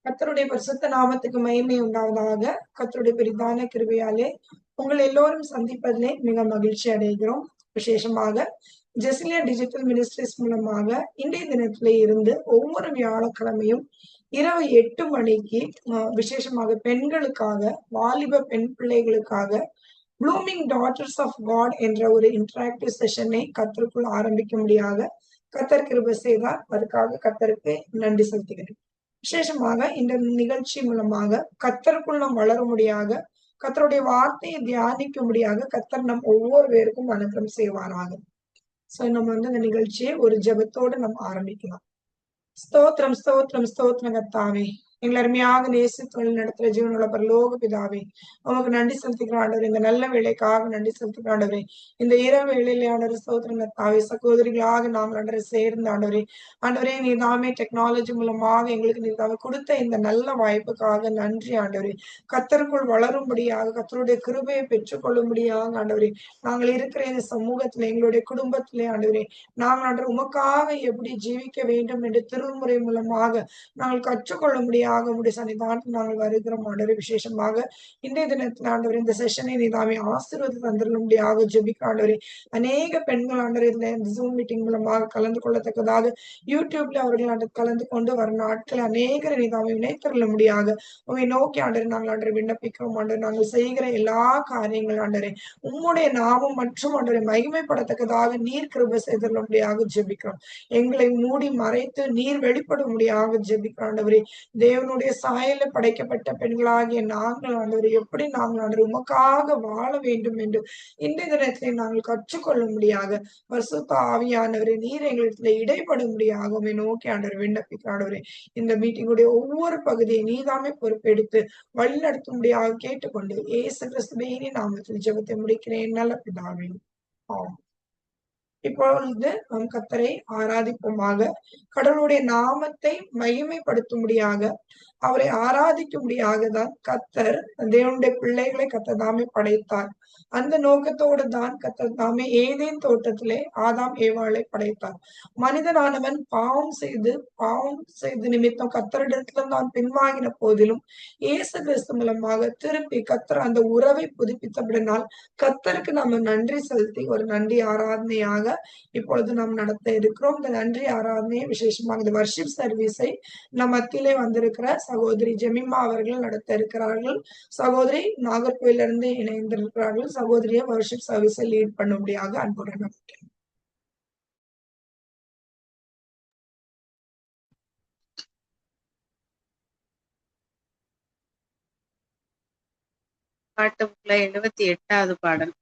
கர்த்தருடைய பரிசுத்த நாமத்துக்கு மகிமை உண்டாவதாக. கர்த்தருடைய பெரிதான கிருபையாலே உங்கள் எல்லோரும் சந்திப்பதிலே மிக மகிழ்ச்சி அடைகிறோம். விசேஷமாக ஜெசிலியா டிஜிட்டல் மினிஸ்ட்ரிஸ் மூலமாக இன்றைய தினத்திலே இருந்து ஒவ்வொரு வியாழக்கிழமையும் இரவு 8 மணிக்கு விசேஷமாக பெண்களுக்காக, வாலிப பெண் பிள்ளைகளுக்காக ப்ளூமிங் டாட்டர்ஸ் ஆஃப் காட் என்ற ஒரு இன்டராக்டிவ் செஷனை கர்த்தருக்குள் ஆரம்பிக்கும்படியாக கர்த்தர் கிருபை செய்தார். அதற்காக கர்த்தருக்கு நன்றி செலுத்துகிறேன். விசேஷமாக இந்த நிகழ்ச்சி மூலமாக கர்த்தருக்குள் நாம் வளரும்படியாக, கர்த்தருடைய வார்த்தையை தியானிக்கும்படியாக கர்த்தர் நம் ஒவ்வொரு பேருக்கும் அனுகிரகம் செய்வாராக. சோ நம்ம இந்த நிகழ்ச்சியை ஒரு ஜெபத்தோடு நம்ம ஆரம்பிக்கலாம். ஸ்தோத்திரம் ஸ்தோத்திரம் ஸ்தோத்திரம் கர்த்தாவே, எங்களை அருமையாக நேசி தொழில் நடத்துற ஜீவனுள்ள பரலோக பிதாவே, உமக்கு நன்றி செலுத்துகிற ஆண்டவரே. இந்த நல்ல வேலைக்காக நன்றி செலுத்துகிற ஆண்டவரே. இந்த இரவு வேளையிலே ஆண்டவரே ஸ்தோத்திரம் கர்த்தாவே, சகோதரிகளாக நாங்கள் ஆண்டவரை சேர்ந்த ஆண்டவரே, ஆண்டவரே நீர் தாமே டெக்னாலஜி மூலமாக எங்களுக்கு நீர் தாமே கொடுத்த இந்த நல்ல வாய்ப்புக்காக நன்றி ஆண்டவரே. கர்த்தருக்குள் வளரும்படியாக, கர்த்தருடைய கிருபையை பெற்றுக்கொள்ளும்படியாக ஆண்டவரே, நாங்கள் இருக்கிற இந்த சமூகத்திலே, எங்களுடைய குடும்பத்திலே ஆண்டவரே, நாங்கள் ஆண்டவர் உமக்காக எப்படி ஜீவிக்க வேண்டும் என்று திருமுறை மூலமாக நாங்கள் கற்றுக்கொள்ளும்படியாக உடைய சன்னிதானத்தில் நாங்கள் வருகிறோம் ஆண்டவரே. விசேஷமாக இன்றைய தினத்தில் ஆண்டவரே இந்த செஷனை நீதாமே ஆசீர்வாதம் தந்துள்ளும்படியாக ஜெபிக்க ஆண்டவரே. அநேக பெண்கள் ஆண்டவரே இந்த ஜூம் மீட்டிங் மூலமாக கலந்து கொள்ளத்தக்கதாக யூடியூப்ல அவர்கள் கலந்து கொண்டு வரும் நாட்கள் அநேகரை நீதாமே இணைத்தருளும்படியாக உங்களை நோக்கி ஆண்டவரே நாங்கள் ஆண்டவரை விண்ணப்பிக்கிறோம் ஆண்டவரே. நாங்கள் செய்கிற எல்லா காரியங்கள் ஆண்டவரே உம்முடைய நாமம் மற்றும் ஆண்டவரை மகிமைப்படத்தக்கதாக நீர் கிருபை செய்தருளும்படியாக ஜெபிக்கிறோம். எங்களை மூடி மறைத்து நீர் வெளிப்படும்படியாக ஜெபிக்கிறோம் ஆண்டவரே. தேவனுடைய சாயல படைக்கப்பட்ட பெண்களாகிய நாங்கள் ஆண்டவரை எப்படி நாங்கள் ஆண்டவர் உமக்காக வாழ வேண்டும் என்று இன்றைய தினத்திலே நாங்கள் கற்றுக்கொள்ளும்படியாக பரிசுத்த ஆவியானவரை நீர் எங்களிடத்துல இடைப்படும்படியாக உம்மை நோக்கி ஆண்டவர் விண்ணப்பிக்கிற ஆண்டவரே. இந்த மீட்டிங்குடைய ஒவ்வொரு பகுதியை நீதாமே பொறுப்பெடுத்து வழி நடத்தும்படியாக கேட்டுக்கொண்டு இயேசு கிறிஸ்துவின் நாமத்தில் ஜெபத்தை முடிக்கிறேன் நல்ல பிதாவே. ஆமென். இப்பொழுது நம் கர்த்தரை ஆராதிப்போமாக. கடவுளுடைய நாமத்தை மகிமைப்படுத்தும்படியாக, அவரை ஆராதிக்கும்படியாக தான் கர்த்தர் தேவனுடைய பிள்ளைகளை கர்த்தர் தாமே படைத்தார். அந்த நோக்கத்தோடு தான் கர்த்தர் தாமே ஏதேன் தோட்டத்திலே ஆதாம் ஏவாளை படைத்தார். மனிதனானவன் பாவம் செய்து நிமித்தம் கர்த்தரிடத்திலும் தான் பின்வாங்கின போதிலும் இயேசு கிறிஸ்து மூலமாக திருப்பி கர்த்தர் அந்த உறவை புதுப்பித்தபடினால் கர்த்தருக்கு நம்ம நன்றி செலுத்தி ஒரு நன்றி ஆராதனையாக இப்பொழுது நாம் நடத்த இருக்கிறோம். இந்த நன்றி ஆராதனையை விசேஷமாக இந்த வர்ஷிப் சர்வீஸை நம் மத்தியிலே வந்திருக்கிற சகோதரி ஜெமிமா அவர்கள் நடத்த இருக்கிறார்கள். சகோதரி நாகர்கோயிலிருந்து இணைந்திருக்கிறார்கள். சகோதரியை வர்ஷிப் சர்வீஸை லீட் பண்ணும்படியாக அன்புடன் நம்பிக்கிறேன். பாட்டு 78வது பாடல்.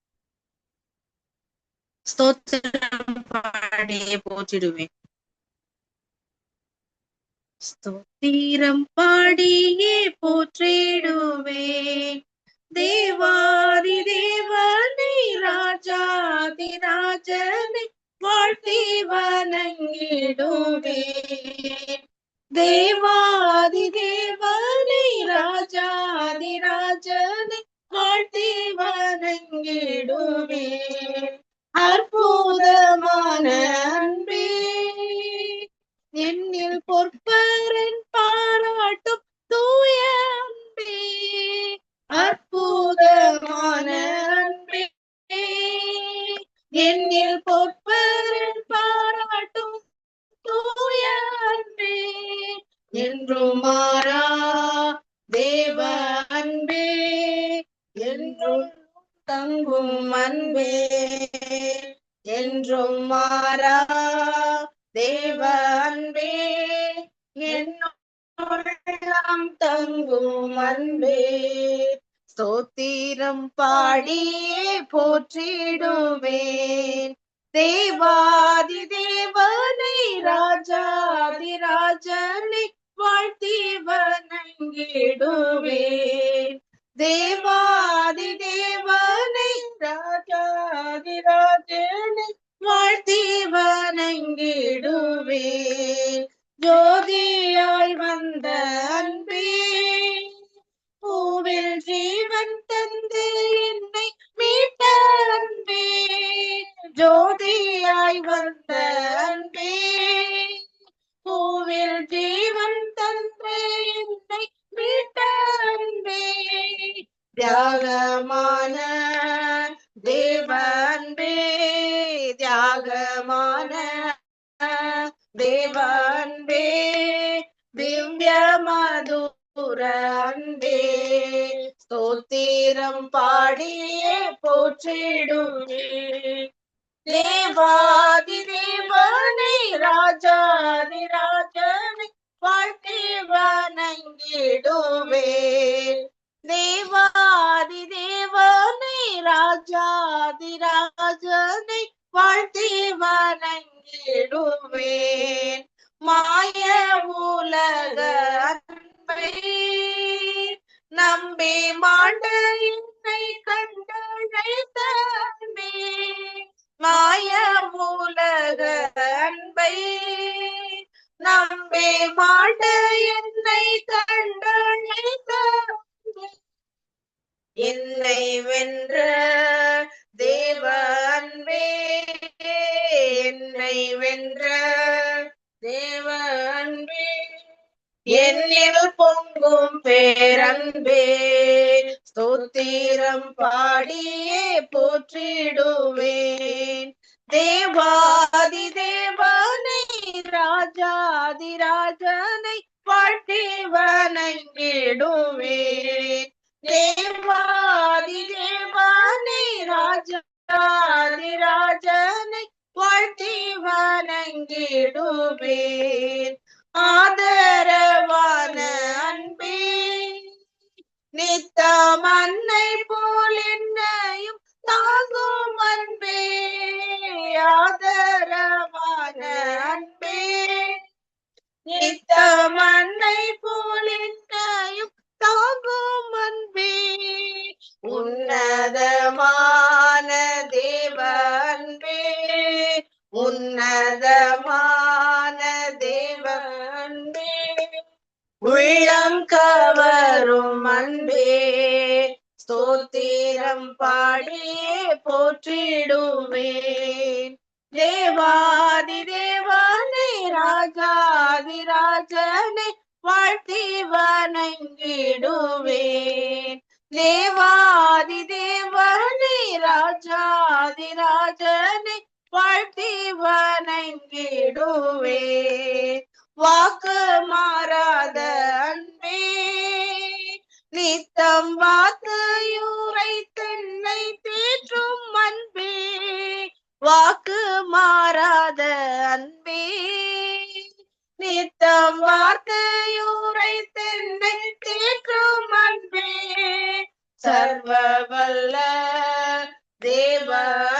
ஸ்தோத்திரம் பாடியே போற்றிடுவேன். ஸ்தோத்திரம் பாடியே போற்றிடுவேன். தேவாதி தேவனை ராஜாதி ராஜனை வாழ்த்தி வணங்கிடுவேன். தேவாதி தேவனை ராஜாதி ராஜனை வாழ்த்தி வணங்கிடுவேன். அற்புதமான அன்பே என்னில் பொற்பரன் பாராட்டும் தூய அன்பே. அற்புதமான அன்பே என்னில் பொற்பரன் பாராட்டும் தூய அன்பே. என்றும் மாறா தேவ அன்பே என்றும் தங்கும் அன்பே. என்றும் மாறா தேவ அன்பே என்னுள்ளம் தங்கும் அன்பே. ஸ்தோத்திரம் பாடியே போற்றிடுவேன். தேவாதி தேவனை ராஜாதி ராஜனை வாழ்த்தி வணங்கிடுவேன். தேவாதி தேவனை ராஜாதி ராஜனை வாழ்த்தி வணங்கிடுவேன். ஜோதியாய் வந்த அன்பே பூவில் ஜீவன் தந்து என்னை மீட்ட அன்பே. ஜோதியாய் வந்த அன்பே பூவில் ஜீவன் தந்து என்னை தேவ அன்பே, தியாகமான தேவ அன்பே, திவ்ய மதுர அன்பே, ஸ்தோத்திரம் பாடியே போற்றிடுவே. தேவாதி தேவனை, ராஜாதி ராஜனை வாழ்த்தி வணங்கிடுவே. தேவாதி தேவனை, ராஜாதி ராஜனை வாழ்த்தி வணங்கிடுவேன். மாய உலக அன்பை நம்பி மாண்ட என்னை கண்டழைத்த அன்பே, மாய உலக அன்பை நம்பி மாண்ட என்னை கண்டழைத்த அன்பே, என்னை வென்ற தேவ அன்பே, என்னை வென்ற தேவ அன்பே, என்னில் பொங்கும் பேரன்பே, ஸ்தோத்திரம் பாடியே போற்றிடுவேன். தேவாதி தேவனை, ராஜாதி ராஜனை வாழ்த்தி வணங்கிடுவேன். தேவாதி தேவனை, ராஜாதி ராஜனை வாழ்த்தி வணங்கிடுவேன். ஆதரவான அன்பே, நித்தம் அன்னை போல் என்னையும் தாங்கும் அன்பே, ஆதரவான அன்பே, நித்தம் அன்னை போல் என்னையும் தாங்கும் அன்பே, உன்னதமான தேவ அன்பே, உன்னதமான தேவ அன்பே, உள்ளம் கவரும் அன்பே, ஸ்தோத்திரம் பாடியே போற்றிடுவேன். தேவாதி தேவனை, ராஜாதி ராஜனை வாழ்த்தி வணங்கிடுவேன். தேவாதி தேவனை, ராஜாதி ராஜனை வாழ்த்தி வணங்கிடுவேன். வாக்கு மாறாத அன்பே, நித்தம் வார்த்தையுரை தென்னை தேற்றும் அன்பே, வாக்கு மாறாத அன்பே, நித்தம் வார்த்தையுரை தென்னை தேற்றும் அன்பே, சர்வ வல்ல தேவ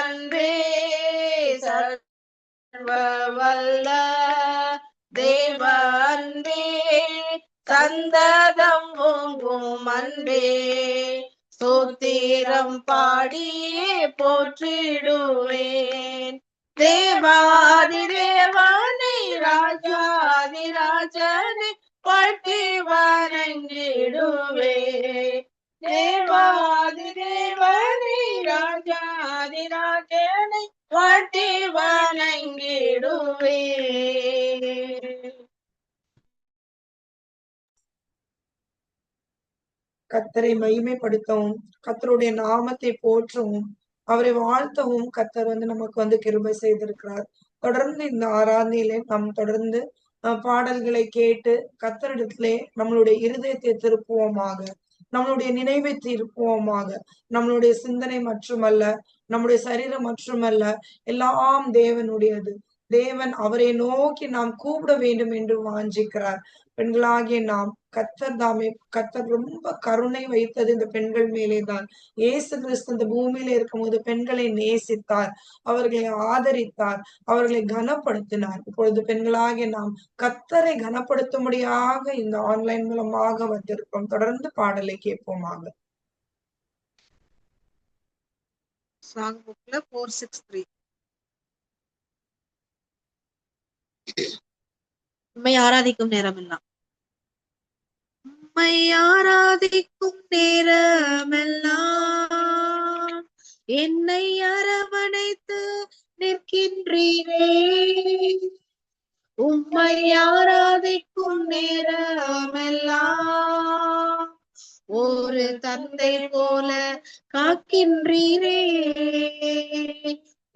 அன்பே, சர்வ வல்ல தேவ அன்பே, சந்ததம் ஓங்கும் அன்பே, ஸ்தோத்திரம் பாடியே போற்றிடுவேன். தேவாதி தேவனை, ராஜாதி ராஜனை வாழ்த்தி வணங்கிடுவேன். தேவாதி தேவனை, ராஜாதி ராஜனை வாழ்த்தி வணங்கிடுவேன். கர்த்தரை மகிமைப்படுத்தவும், கர்த்தருடைய நாமத்தை போற்றவும், அவரை வாழ்த்தவும் கர்த்தர் நமக்கு கிருபை செய்திருக்கிறார். தொடர்ந்து இந்த ஆராதனையிலே நாம் தொடர்ந்து பாடல்களை கேட்டு கர்த்தரிடத்திலே நம்மளுடைய இருதயத்தை திருப்புவோமாக, நம்மளுடைய நினைவை திருப்புவோமாக. நம்மளுடைய சிந்தனை மட்டுமல்ல, நம்முடைய சரீரம் மட்டுமல்ல, எல்லாம் தேவனுடையது. தேவன் அவரை நோக்கி நாம் கூப்பிட வேண்டும் என்று வாஞ்சிக்கிறார். பெண்களாகிய நாம் கர்த்தர் ரொம்ப கருணை வைத்தது இந்த பெண்கள் மேலேதான். இயேசு கிறிஸ்து இந்த பூமியில இருக்கும்போது பெண்களை நேசித்தார், அவர்களை ஆதரித்தார், அவர்களை கனப்படுத்தினார். இப்பொழுது பெண்களாகிய நாம் கர்த்தரை கனப்படுத்தும்படியாக இந்த ஆன்லைன் மூலமாக வந்திருக்கோம். தொடர்ந்து பாடலை கேட்போமாக. சாங் புக்ல 463 உம்மை ஆராதிக்கும் நேரமெல்லாம், உம்மை ஆராதிக்கும் நேரமெல்லாம் என்னை அரவணைத்து நிற்கின்றீரே. உம்மை ஆராதிக்கும் நேரமெல்லாம் ஒரு தந்தை போல காக்கின்றீரே.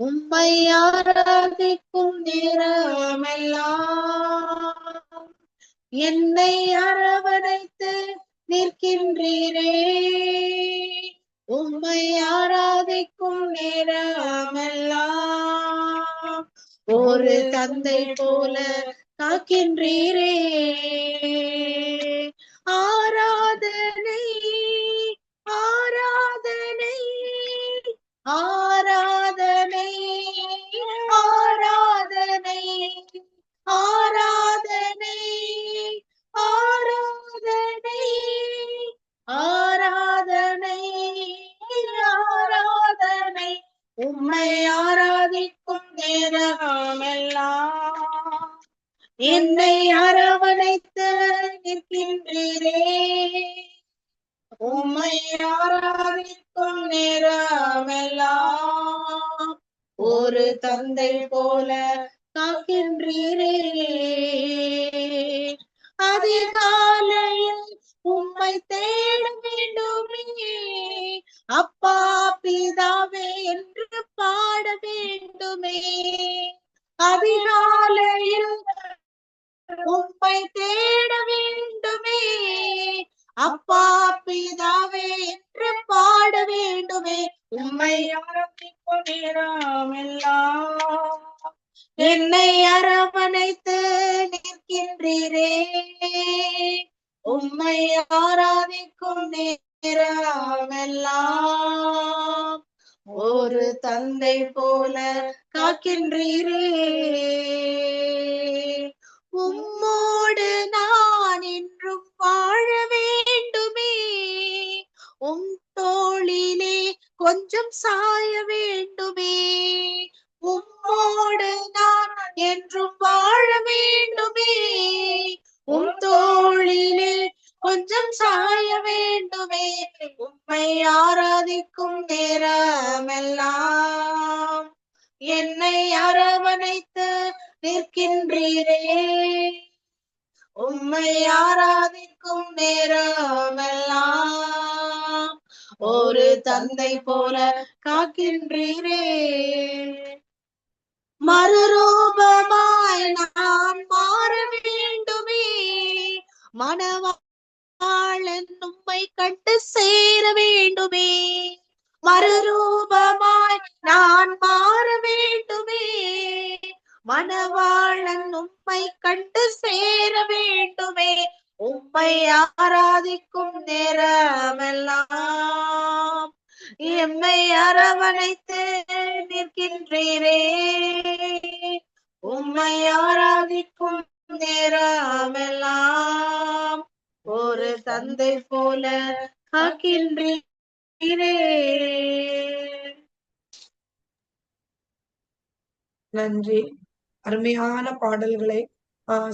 உம்மை ஆராதிக்கும் நேரமெல்லாம் என்னை அரவணைத்து நிற்கின்றீரே. உம்மை ஆராதிக்கும் நேரமெல்லாம் ஒரு தந்தை போல காக்கின்றீரே. ஆராதனை ஆராதனை ஆராதனை ஆராதனை ஆராதனை ஆராதனை ஆராதனை ஆராதனை உம்மை ஆராதிக்கும் நேரமெல்லாம் என்னை அரவணைத்து நிற்கின்றீரே. உம்மை ஆராதிக்கும் நேரமெல்லாம் ஒரு தந்தை போல காக்கின்றீரே. அதிகாலையில் உம்மை தேட வேண்டுமே, அப்பா பிதாவே என்று பாட வேண்டுமே. அதிகாலையில் உம்மை தேட வேண்டுமே, அப்பா பிதாவே என்று பாட வேண்டுமே. உம்மை ஆராதிக்கும் நேரமெல்லாம் என்னை அரவணைத்து நிற்கின்றீரே. உம்மை ஆராதிக்கும் நேரமெல்லாம் ஒரு தந்தை போல காக்கின்றீரே. உம்மோடு நான் என்றும் வாழ வேண்டுமே, உம் தோளிலே கொஞ்சம் சாய வேண்டுமே. உம்மோடு நான் என்றும் வாழ வேண்டுமே, உம் தோளிலே கொஞ்சம் சாய வேண்டுமே. உம்மை ஆராதிக்கும் நேரமெல்லாம் என்னை அரவணைத்து நிற்கின்றீரே. உம்மை ஆராதிக்கும் நேரமெல்லாம் ஒரு தந்தை போல காக்கின்றீரே. மறுரூபமாய் நான் மாற வேண்டுமே, மணவாளன் உம்மை கண்டு சேர வேண்டுமே. மறுரூபமாய் நான் மாற வேண்டுமே, மணவாளன் உம்மை கண்டு சேர வேண்டுமே. உம்மை ஆராதிக்கும் நேரமெல்லாம் எம்மை அரவணைத்து நிற்கின்றீரே. உம்மை ஆராதிக்கும் நேரமெல்லாம் ஒரு தந்தை போல காக்கின்றீரே. நன்றி. அருமையான பாடல்களை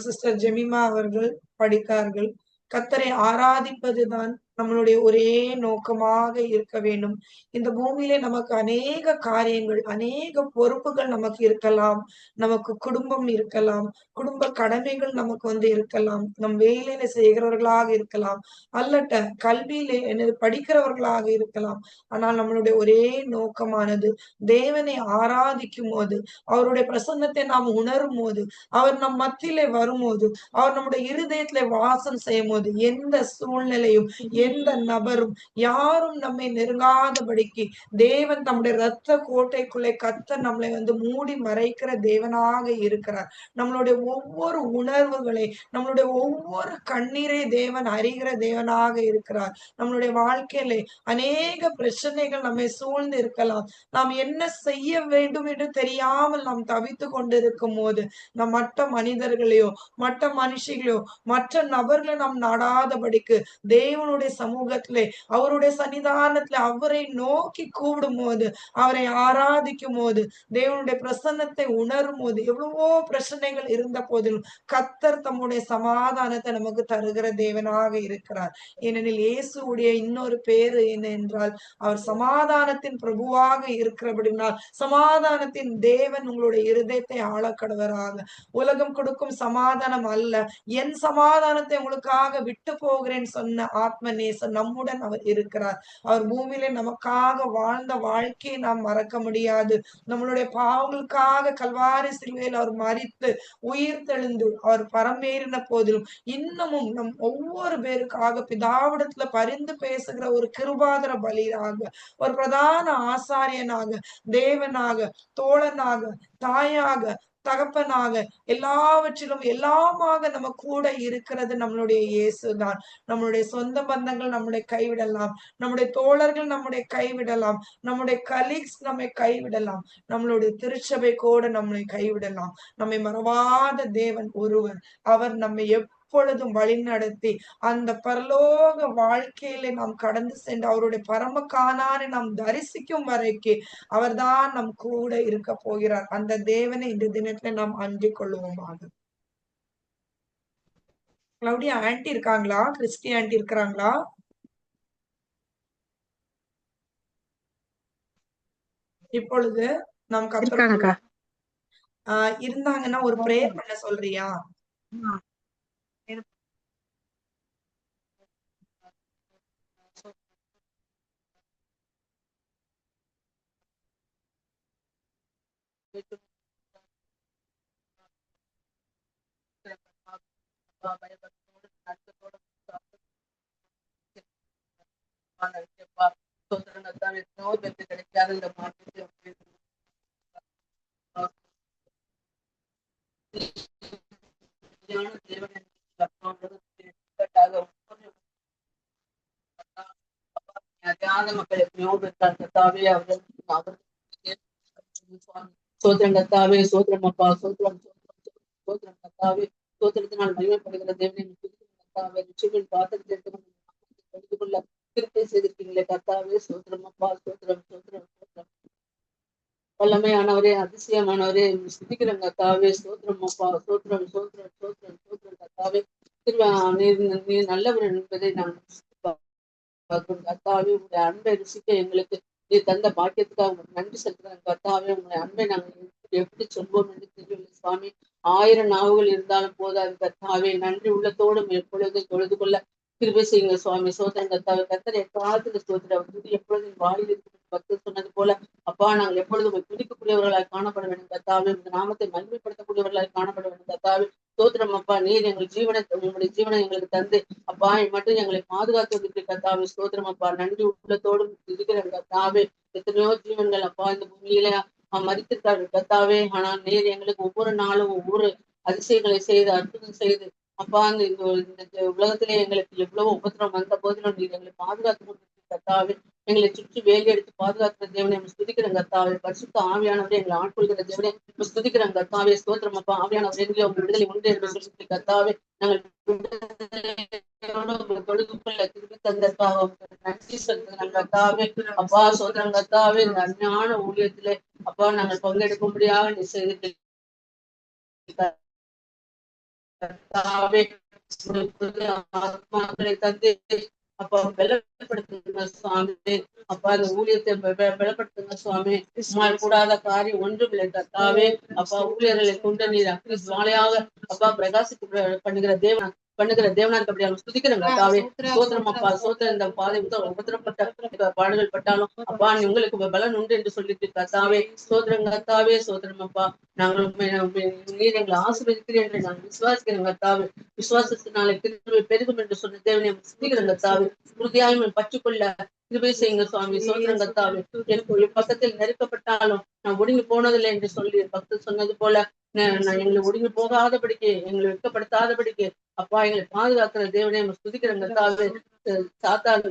சிஸ்டர் ஜெமிமா அவர்கள் படித்தார்கள். கர்த்தரை ஆராதிப்பதுதான் நம்மளுடைய ஒரே நோக்கமாக இருக்க வேண்டும். இந்த பூமியிலே நமக்கு அநேக காரியங்கள், அநேக பொறுப்புகள் நமக்கு இருக்கலாம். நமக்கு குடும்பம் இருக்கலாம், குடும்ப கடமைகள் நமக்கு இருக்கலாம், நம் வேலையில செய்கிறவர்களாக இருக்கலாம், அல்லட்ட கல்வியிலே படிக்கிறவர்களாக இருக்கலாம். ஆனால் நம்மளுடைய ஒரே நோக்கமானது தேவனை ஆராதிக்கும் போது, அவருடைய பிரசன்னத்தை நாம் உணரும் போது, அவர் நம் மத்தியிலே வரும்போது, அவர் நம்முடைய இருதயத்திலே வாசம் செய்யும் போது, எந்த சூழ்நிலையும் எந்த நபரும் யாரும் நம்மை நெருங்காதபடிக்கு தேவன் தம்முடைய இரத்த கோட்டைக்குள்ளே கர்த்தர் நம்மளை மூடி மறைக்கிற தேவனாக இருக்கிறார். நம்மளுடைய ஒவ்வொரு உணர்வுகளை, நம்மளுடைய ஒவ்வொரு கண்ணீரை தேவன் அறிகிற தேவனாக இருக்கிறார். நம்மளுடைய வாழ்க்கையிலே அநேக பிரச்சனைகள் நம்மை சூழ்ந்து இருக்கலாம். நாம் என்ன செய்ய வேண்டும் என்று தெரியாமல் நாம் தவித்து கொண்டிருக்கும் போது, நம் மற்ற மனிதர்களையோ மற்ற மனுஷிகளையோ மற்ற நபர்களை நாம் நாடாதபடிக்கு தேவனுடைய சமூகத்திலே, அவருடைய சன்னிதானத்திலே அவரை நோக்கி கூடும் போது, அவரை ஆராதிக்கும் போது, தேவனுடைய பிரசன்னத்தை உணரும் போது, எவ்வளவோ பிரச்சனைகள் இருந்த போதிலும் கர்த்தர் தம்முடைய சமாதானத்தை நமக்கு தருகிற தேவனாக இருக்கிறார். ஏனெனில் இயேசுடைய இன்னொரு பேரு என்ன என்றால், அவர் சமாதானத்தின் பிரபுவாக இருக்கிறபடினால், சமாதானத்தின் தேவன் உங்களுடைய இருதயத்தை ஆளக்கடவராக. உலகம் கொடுக்கும் சமாதானம் அல்ல, என் சமாதானத்தை உங்களுக்காக விட்டு போகிறேன் சொன்ன ஆத்ம நேசர், நம்முடன் அவர் இருக்கிறார். அவர் பூமியிலே நமக்காக வாழ்ந்த வாழ்க்கையை நாம் மறக்க முடியாது. நம்மளுடைய பாவங்களுக்காக கல்வாரி சிலுவையில் அவர் மரித்து உயிர் தெழுந்து அவர் பரமேறின போதிலும் இன்னமும் நம் ஒவ்வொரு பேருக்காக பிதாவிடத்துல பரிந்து பேசுகிற ஒரு கிருபாதர பலியாக, ஒரு பிரதான ஆசாரியனாக, தேவனாக, தோழனாக, தாயாக, தகப்பனாக, எல்லாவற்றிலும் எல்லாமாக நம்ம கூட இருக்கிறது நம்மளுடைய இயேசுதான். நம்மளுடைய சொந்த பந்தங்கள் நம்முடைய கைவிடலாம், நம்முடைய தோழர்கள் நம்முடைய கைவிடலாம், நம்முடைய கலீக்ஸ் நம்மை கைவிடலாம், நம்மளுடைய திருச்சபை கூட நம்மை கைவிடலாம். நம்மை மறவாத தேவன் ஒருவர். அவர் நம்மை எப்பொழுதும் வழி நடத்தி அந்த பரலோக வாழ்க்கையில நாம் கடந்து சென்று அவருடைய பரம காணானை நாம் தரிசிக்கும் வரைக்கு அவர்தான் நம் கூட இருக்க போகிறார். அந்த தேவனை இந்த தினத்துல நாம் அண்டிக் கொள்வோமாக. கிளவுடியா ஆன்டி இருக்காங்களா? கிறிஸ்டி ஆன்டி இருக்கிறாங்களா? இப்பொழுது நாம் இருக்காங்கக்கா. இருந்தாங்கன்னா ஒரு பிரேயர் பண்ண சொல்றியா? சோத்திரம் கத்தாவே, சோத்திரம் அப்பா, சோத்திரம் சோத்திரம் கத்தாவே, சோத்திரத்தினால் மகிமைப்படுகிற தேவனை கத்தாவே, ரிஷிகள் பாத்திரத்தை எடுத்து கொள்ள திருப்பி செய்திருக்கீங்களே கத்தாவே, சோத்திரம் அப்பா, சோத்திரம் சோத்திரம் சோத்திரம் வல்லமையானவரே, அதிசயமானவரே, ஸ்துதிக்கிறேன் கத்தாவே, சோத்திரம் அப்பா, சோத்திரம் சோத்திரம் சோத்திரம் சோத்திரம் கத்தாவே, நீர் நல்லவர் என்பதை நான் கத்தாவே, உங்களுடைய அன்பை ருசிக்க எங்களுக்கு நீ தந்த பாக்கியத்துக்காக உங்களுக்கு நன்றி செலுத்துறேன் கத்தாவே. உங்களுடைய அன்பை நாங்கள் எப்படி சொல்வோம் என்று தெரியவில்லை சுவாமி. 1000 நாவுகள் இருந்தாலும் போதாது கத்தாவே. நன்றி உள்ளத்தோடும் எப்பொழுதும் தொழுது கொள்ள கிருபை செய்யுங்க சுவாமி. சோத்திரம் கத்தாவே. கத்தரை எக்காலத்துல சோத்திரம் எப்பொழுதும் வாயில் இருக்கிற பக்தர் சொன்னது போல அப்பா, நாங்கள் எப்பொழுதும் துதிக்கக்கூடியவர்களாய் காணப்பட வேண்டும் கத்தாவே. இந்த நாமத்தை மகிமைப்படுத்தக்கூடியவர்களாய் காணப்பட வேண்டும் கத்தாவே. சோத்திரம் அப்பா, நீர் எங்கள் ஜீவனை உங்களுடைய ஜீவனை எங்களுக்கு தந்து அப்பா மட்டும் எங்களை பாதுகாத்ததுக்கு கத்தாவே ஸ்தோத்திரம் அப்பா. நன்றி உள்ளத்தோடும் இருக்கிற கத்தாவே. எத்தனையோ ஜீவன்கள் அப்பா இந்த பூமியில மரித்திருக்காரு கத்தாவே. ஆனால் நீர் எங்களுக்கு ஒவ்வொரு நாளும் ஒவ்வொரு அதிசயங்களை செய்து அற்புதம் செய்து அப்பா இந்த உலகத்திலே எங்களுக்கு எவ்வளவு உபத்திரம் வந்த போதிலும் நீர் எங்களை பாதுகாத்து கொண்டிருக்க கத்தாவே. எங்களை சுற்றி வேலி எடுத்து பாதுகாக்கிற தேவனை நம்ம ஸ்துதிக்கிறோம் கத்தாவே. பரிசுத்த ஆவியானவரை எங்களை ஆட்கொள்கிற தேவனை நம்ம ஸ்துதிக்கிறோம் கத்தாவே. ஸ்தோத்திரம் அப்பா. ஆவியானவரை எங்கே உங்க விடுதலை உண்டு என்று சொல்லி கத்தாவே. நாங்கள் தொழுதுக்குள்ள திருப்பி தந்தற்காக நன்றி செலுத்துகிறோம் கத்தாவே. அப்பா சோதரம் கத்தாவே, இந்த அருமையான ஊழியத்திலே அப்பா நாங்கள் பங்கெடுக்கும்படியாக நீ செய்து கத்தாவே. ஆத்மாக்களை தந்து அப்பா பலப்படுத்துங்க சுவாமி. அப்பா அந்த ஊழியத்தை பலப்படுத்துங்க சுவாமி. உம்மால் கூடாத காரியம் ஒன்றும் இல்லை கத்தாவே. அப்பா ஊழியர்களை கொண்டு நீர் அக்னி ஜுவாலையாக அப்பா பிரகாசித்து பண்ணுகிற தேவனா இருக்க ஸ்துதிக்கிறேன் கத்தாவே. சோத்திரம் அப்பா. சோத்திரம் இந்த பாதை உபத்திரப்பட்ட பாடுகள் பட்டாலும் அப்பா நீ உங்களுக்கு பலன் உண்டு என்று சொல்லிட்டு கத்தாவே. சோத்திரம் கத்தாவே. சோத்திரம் அப்பா. நாங்கள் நீர் எங்களை ஆசீர்வதிக்கிறேன் என்று நாங்கள் விசுவாசிக்கிறோம் கத்தாவே. விசுவாசத்தினாலே கிருபை பெருகும் என்று சொன்ன தேவனை ஸ்துதிக்கிறோம் கத்தாவே. உறுதியாய் பற்றுக்கொள்ள கிருபை செய்யுங்க சுவாமி. சோத்திரம் கத்தாவே. எனக்கு பக்கத்தில் நெருக்கப்பட்டாலும் நான் ஒடுங்கி போனதில்லை என்று சொல்லி பக்தர் சொன்னது போல நான் எங்களை ஒடுங்கி போகாதபடிக்கு எங்களை வெட்கப்படுத்தாதபடிக்கு அப்பா எங்களை பாதுகாக்கிற தேவனை நம்ம ஸ்துதிக்கிறோம் கத்தாவே. சாத்தான்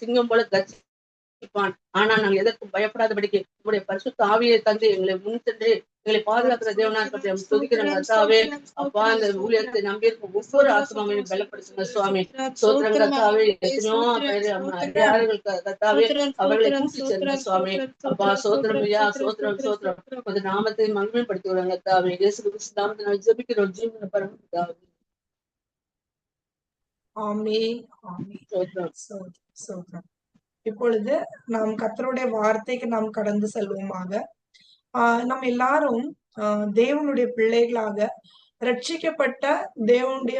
சிங்கம் போல கட்சிப்பான், ஆனா நாங்கள் எதற்கும் பயப்படாதபடிக்கு உங்களுடைய பரிசுத்த ஆவியை தந்து எங்களை முன் சென்று எங்களை பாதுகாக்கிற தேவனா இருக்க ஸ்துதிக்கிறோம் கத்தாவே. அப்பா இந்த ஊழியத்தை நம்பியிருக்கும் ஒவ்வொரு ஆத்மாவையும் பலப்படுத்துங்க சுவாமி. சோத்திரம் கத்தாவே. எத்தனையோ பேரு கத்தாவே அவர்களை கூட்டி செல்லுங்க சுவாமி. அப்பா சோத்திரம் ஐயா. சோத்திரம் சோத்திரம் ஒரு நாமத்தை மகிமைப்படுத்துகிறோம் கத்தாவே. இயேசு கிறிஸ்து நாமத்தை ஜெபிக்கிறோம் ஜீவன பரமபிதாவே. ஆமென் ஆமென். சோத்திரம். இப்பொழுது நாம் கர்த்தருடைய வார்த்தைக்கு நாம் கடந்து செல்வோமாக. நம்ம எல்லாரும் தேவனுடைய பிள்ளைகளாக ரட்சிக்கப்பட்ட தேவனுடைய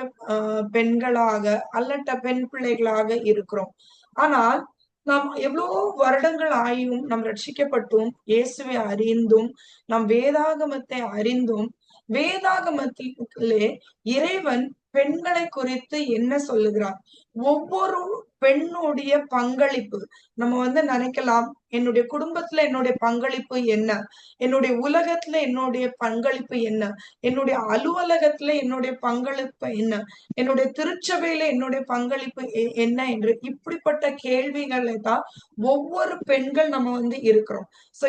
பெண்களாக அல்லட்ட பெண் பிள்ளைகளாக இருக்கிறோம். ஆனால் நாம் எவ்வளவோ வருடங்கள் ஆயும் நாம் ரட்சிக்கப்பட்டும் இயேசுவை அறிந்தும் நாம் வேதாகமத்தை அறிந்தும் வேதாகமத்திலே இறைவன் பெண்களை குறித்து என்ன சொல்லுகிறார்? ஒவ்வொரு பெண்ணுடைய பங்களிப்பு நம்ம நினைக்கலாம், என்னுடைய குடும்பத்துல என்னுடைய பங்களிப்பு என்ன, என்னுடைய உலகத்துல என்னுடைய பங்களிப்பு என்ன, என்னுடைய அலுவலகத்துல என்னுடைய பங்களிப்பு என்ன, என்னுடைய திருச்சபையில என்னுடைய பங்களிப்பு என்ன என்று இப்படிப்பட்ட கேள்விகளை தான் ஒவ்வொரு பெண்கள் நம்ம இருக்கிறோம். சோ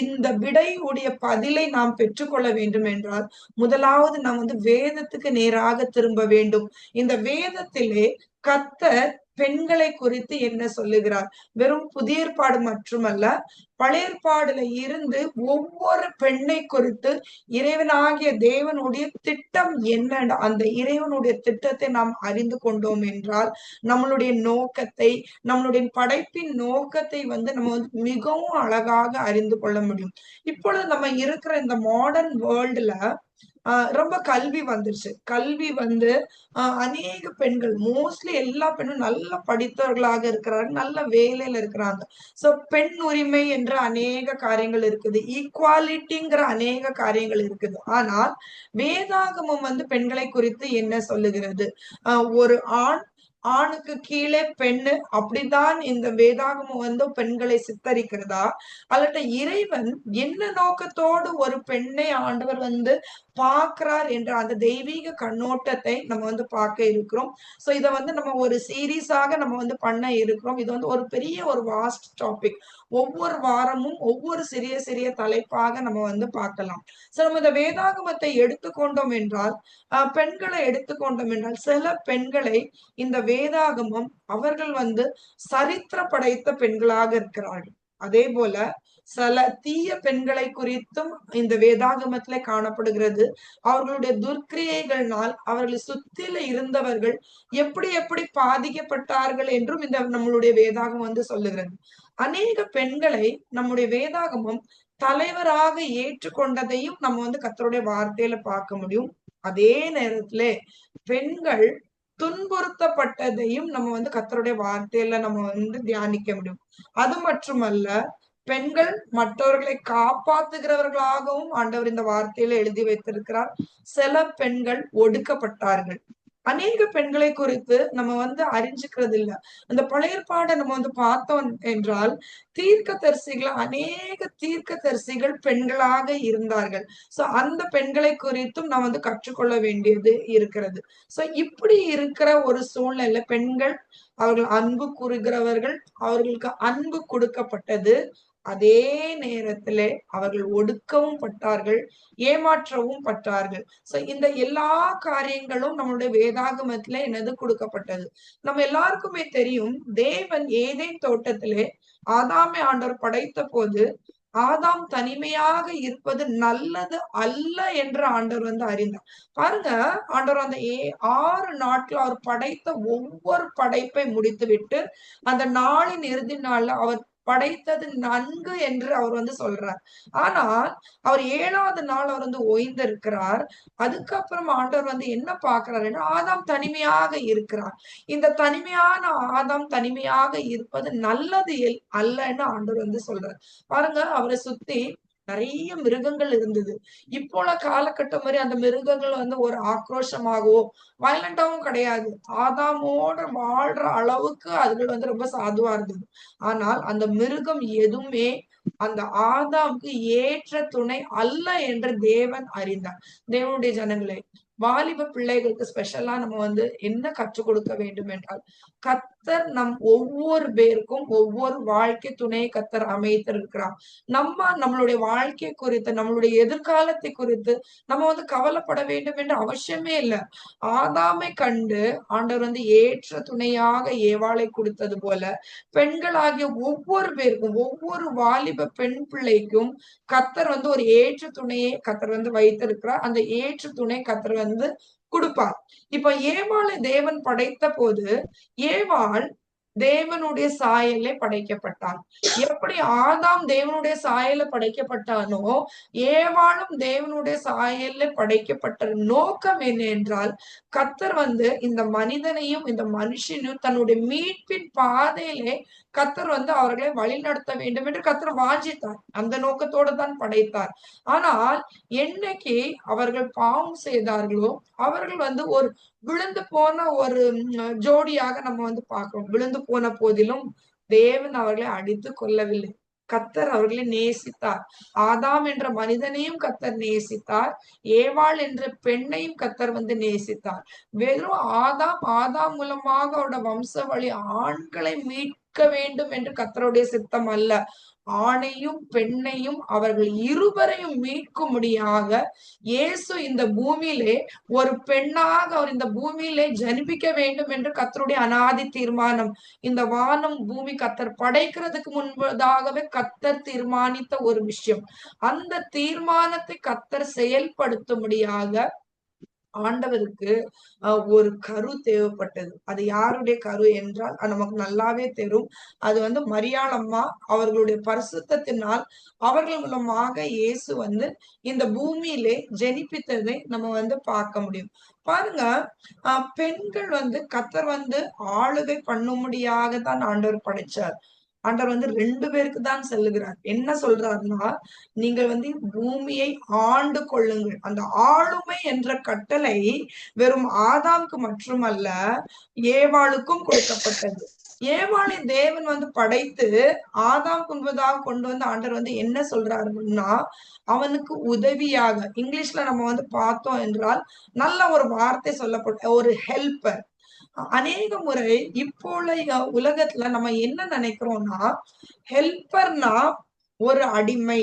இந்த விடை உடைய பதிலை நாம் பெற்றுக்கொள்ள வேண்டும் என்றால் முதலாவது நாம் வேதத்துக்கு நேராக திரும்ப வேண்டும். இந்த வேதத்திலே கர்த்தர் பெண்களை குறித்து என்ன சொல்லுகிறார்? வெறும் புதிய ஏற்பாடு மட்டுமல்ல, பழைய ஏற்பாடுல இருந்து ஒவ்வொரு பெண்ணை குறித்து இறைவனாகிய தேவனுடைய திட்டம் என்ன, அந்த இறைவனுடைய திட்டத்தை நாம் அறிந்து கொண்டோம் என்றால் நம்மளுடைய நோக்கத்தை, நம்மளுடைய படைப்பின் நோக்கத்தை நம்ம மிகவும் அழகாக அறிந்து கொள்ள முடியும். இப்பொழுது நம்ம இருக்கிற இந்த மாடர்ன் வேர்ல்டுல ரொம்ப கல்வி வந்துருச்சு. கல்வி அநேக பெண்கள், மோஸ்ட்லி எல்லா பெண்ணும் நல்ல படித்தவர்களாக இருக்கிறாங்க, நல்ல வேலையில இருக்கிறாங்க. சோ பெண் உரிமை என்ற அநேக காரியங்கள் இருக்குது, ஈக்குவாலிட்டிங்கிற அநேக காரியங்கள் இருக்குது. ஆனால் வேதாகமம் பெண்களை குறித்து என்ன சொல்லுகிறது? ஒரு ஆணுக்கு கீழே பெண்ணு, அப்படிதான் இந்த வேதாகமம் பெண்களை சித்தரிக்கிறதா, அல்லட்ட இறைவன் என்ன நோக்கத்தோடு ஒரு பெண்ணை ஆண்டவர் பார்க்கிறார் என்ற அந்த தெய்வீக கண்ணோட்டத்தை நம்ம பார்க்க இருக்கிறோம். சோ இத நம்ம ஒரு சீரீஸாக நம்ம பண்ண இருக்கிறோம். இது ஒரு பெரிய ஒரு வாஸ்ட் டாபிக். ஒவ்வொரு வாரமும் ஒவ்வொரு சிறிய சிறிய தலைப்பாக நம்ம பார்க்கலாம். சோ நம்ம இந்த வேதாகமத்தை எடுத்துக்கொண்டோம் என்றால், பெண்களை எடுத்துக்கொண்டோம் என்றால், சில பெண்களை இந்த வேதாகமம் அவர்கள் சரித்திர படைத்த பெண்களாக இருக்கிறார்கள். அதே போல சில தீய பெண்களை குறித்தும் இந்த வேதாகமத்திலே காணப்படுகிறது. அவர்களுடைய துர்க்கிரியைகளினால் அவர்கள் சுத்தில இருந்தவர்கள் எப்படி எப்படி பாதிக்கப்பட்டார்கள் என்றும் இந்த நம்மளுடைய வேதாகமம் சொல்லுகிறது. அநேக பெண்களை நம்முடைய வேதாகமம் தலைவராக ஏற்றுக்கொண்டதையும் நம்ம கர்த்தருடைய வார்த்தையில பார்க்க முடியும். அதே நேரத்திலே பெண்கள் துன்புறுத்தப்பட்டதையும் நம்ம கர்த்தருடைய வார்த்தையில நம்ம தியானிக்க முடியும். அது மட்டுமல்ல, பெண்கள் மற்றவர்களை காப்பாத்துகிறவர்களாகவும் ஆண்டவர் இந்த வார்த்தையில எழுதி வைத்திருக்கிறார். சில பெண்கள் ஒடுக்கப்பட்டார்கள். அநேக பெண்களை குறித்து நம்ம அறிஞ்சுக்கிறது இல்ல. அந்த பழைய ஏற்பாடை நம்ம பார்த்தோம் என்றால், அநேக தீர்க்கதரிசிகள் பெண்களாக இருந்தார்கள். சோ அந்த பெண்களை குறித்தும் நாம் கற்றுக்கொள்ள வேண்டியது இருக்கிறது. சோ இப்படி இருக்கிற ஒரு சூழ்நிலை, பெண்கள் அவர்கள் அன்பு கூறுகிறவர்கள், அவர்களுக்கு அன்பு கொடுக்கப்பட்டது. அதே நேரத்திலே அவர்கள் ஒடுக்கவும் பட்டார்கள், ஏமாற்றவும் பட்டார்கள். சோ இந்த எல்லா காரியங்களும் நம்மளுடைய வேதாகமத்திலே என்னது கொடுக்கப்பட்டது. நம்ம எல்லாருக்குமே தெரியும், தேவன் ஏதேன் தோட்டத்திலே ஆதாமை ஆண்டவர் படைத்த போது ஆதாம் தனிமையாக இருப்பது நல்லது அல்ல என்று ஆண்டவர் அறிந்தார். பாருங்க, ஆண்டவர் அந்த 6 நாட்கள் அவர் படைத்த ஒவ்வொரு படைப்பை முடித்துவிட்டு அந்த நாளின் இறுதி நாள்ல அவர் படைத்தது நன்கு என்று அவர் சொல்றார். ஆனால் அவர் 7வது நாள் அவர் ஓய்ந்திருக்கிறார். அதுக்கப்புறம் ஆண்டவர் என்ன பார்க்கிறார் என்று, ஆதாம் தனிமையாக இருக்கிறார். இந்த தனிமையான ஆதாம் தனிமையாக இருப்பது நல்லது அல்லன்னு ஆண்டவர் சொல்றார். பாருங்க, அவரை சுத்தி நிறைய மிருகங்கள் இருந்தது. இப்போல காலகட்டம் மாதிரி அந்த மிருகங்கள் ஒரு ஆக்ரோஷமாகவோ வயலண்டாவும் கிடையாது. ஆதாமோட வாழ்ற அளவுக்கு அதுகள் ரொம்ப சாதுவா இருந்தது. ஆனால் அந்த மிருகம் எதுவுமே அந்த ஆதாமுக்கு ஏற்ற துணை அல்ல என்று தேவன் அறிந்தார். தேவனுடைய ஜனங்களே, வாலிப பிள்ளைகளுக்கு ஸ்பெஷலா நம்ம என்ன கற்றுக் கொடுக்க வேண்டும் என்றால், கர்த்தர் நம் ஒவ்வொரு பேருக்கும் ஒவ்வொரு வாழ்க்கை துணையை கர்த்தர் அமைத்திருக்கிறார். நம்மளுடைய வாழ்க்கை குறித்து, நம்மளுடைய எதிர்காலத்தை குறித்து நம்ம கவலைப்பட வேண்டும் என்ற அவசியமே இல்லை. ஆதாமை கண்டு ஆண்டவர் ஏற்ற துணையாக ஏவாளை கொடுத்தது போல, பெண்களாகிய ஒவ்வொரு பேருக்கும், ஒவ்வொரு வாலிப பெண் பிள்ளைக்கும் கர்த்தர் ஒரு ஏற்ற துணையை கர்த்தர் வைத்திருக்கிறார். அந்த ஏற்ற துணை கர்த்தர் கொடுப்பார். இப்ப ஏவாளை தேவன் படைத்த போது ஏவாள் தேவனுடைய சாயலே படைக்கப்பட்டான். எப்படி ஆதாம் தேவனுடைய சாயல படைக்கப்பட்டானோ, ஏவாளும் தேவனுடைய சாயல்ல படைக்கப்பட்ட நோக்கம் என்ன என்றால், கர்த்தர் இந்த மனிதனையும் இந்த மனுஷனையும் தன்னுடைய மீட்பின் பாதையிலே கர்த்தர் அவர்களை வழிநடத்த வேண்டும் என்று கர்த்தர் வாஞ்சித்தார். அந்த நோக்கத்தோடு தான் படைத்தார். ஆனால் என்னைக்கு அவர்கள் பாவம் செய்தார்களோ, அவர்கள் ஒரு விழுந்து போன ஒரு ஜோடியாக நம்ம பார்க்கிறோம். விழுந்து போன போதிலும் தேவன் அவர்களை அடித்து கொல்லவில்லை. கர்த்தர் அவர்களை நேசித்தார். ஆதாம் என்ற மனிதனையும் கர்த்தர் நேசித்தார். ஏவாள் என்ற பெண்ணையும் கர்த்தர் நேசித்தார். வெறும் ஆதாம் மூலமாக அவருடைய வம்சவழி ஆண்களை மீட்க வேண்டும் என்று கர்த்தருடைய சித்தம் அல்ல. ஆணையும் பெண்ணையும் அவர்கள் இருவரையும் மீட்கும்படியாக இயேசு இந்த பூமியிலே ஒரு பெண்ணாக அவர் இந்த பூமியிலே ஜனிப்பிக்க வேண்டும் என்று கர்த்தருடைய அனாதி தீர்மானம். இந்த வானம் பூமி கர்த்தர் படைக்கிறதுக்கு முன்பதாகவே கர்த்தர் தீர்மானித்த ஒரு விஷயம். அந்த தீர்மானத்தை கர்த்தர் செயல்படுத்தும்படியாக ஆண்டவருக்கு ஒரு கரு தேவைப்பட்டது. அது யாருடைய கரு என்றால் நமக்கு நல்லாவே தெரியும். அது மரியாளம்மா அவர்களுடைய பரிசுத்தத்தினால் அவர்கள் மூலமாக இயேசு இந்த பூமியிலே ஜெனிப்பித்ததை நம்ம பார்க்க முடியும். பாருங்க, பெண்கள் கர்த்தர் ஆளுகை பண்ணும்படியாக தான் ஆண்டவர் படைச்சார். ஆண்டவர் 2 பேருக்கு தான் சொல்லுகிறார். என்ன சொல்றாருன்னா, நீங்கள் பூமியை ஆண்டு கொள்ளுங்கள். அந்த ஆளுமை என்ற கட்டளை வெறும் ஆதாம்க்கு மட்டுமல்ல, ஏவாளுக்கும் கொடுக்கப்பட்டது. ஏவாளை தேவன் படைத்து ஆதாம் முன்பதாக கொண்டு ஆண்டவர் என்ன சொல்றாருன்னா, அவனுக்கு உதவியாக, இங்கிலீஷ்ல நம்ம பார்த்தோம் என்றால் நல்ல ஒரு வார்த்தை சொல்லப்பட்ட ஒரு ஹெல்பர். அநேக முறை இப்போ உள்ள உலகத்துல நம்ம என்ன நினைக்கிறோம்னா, ஹெல்பர்னா ஒரு அடிமை,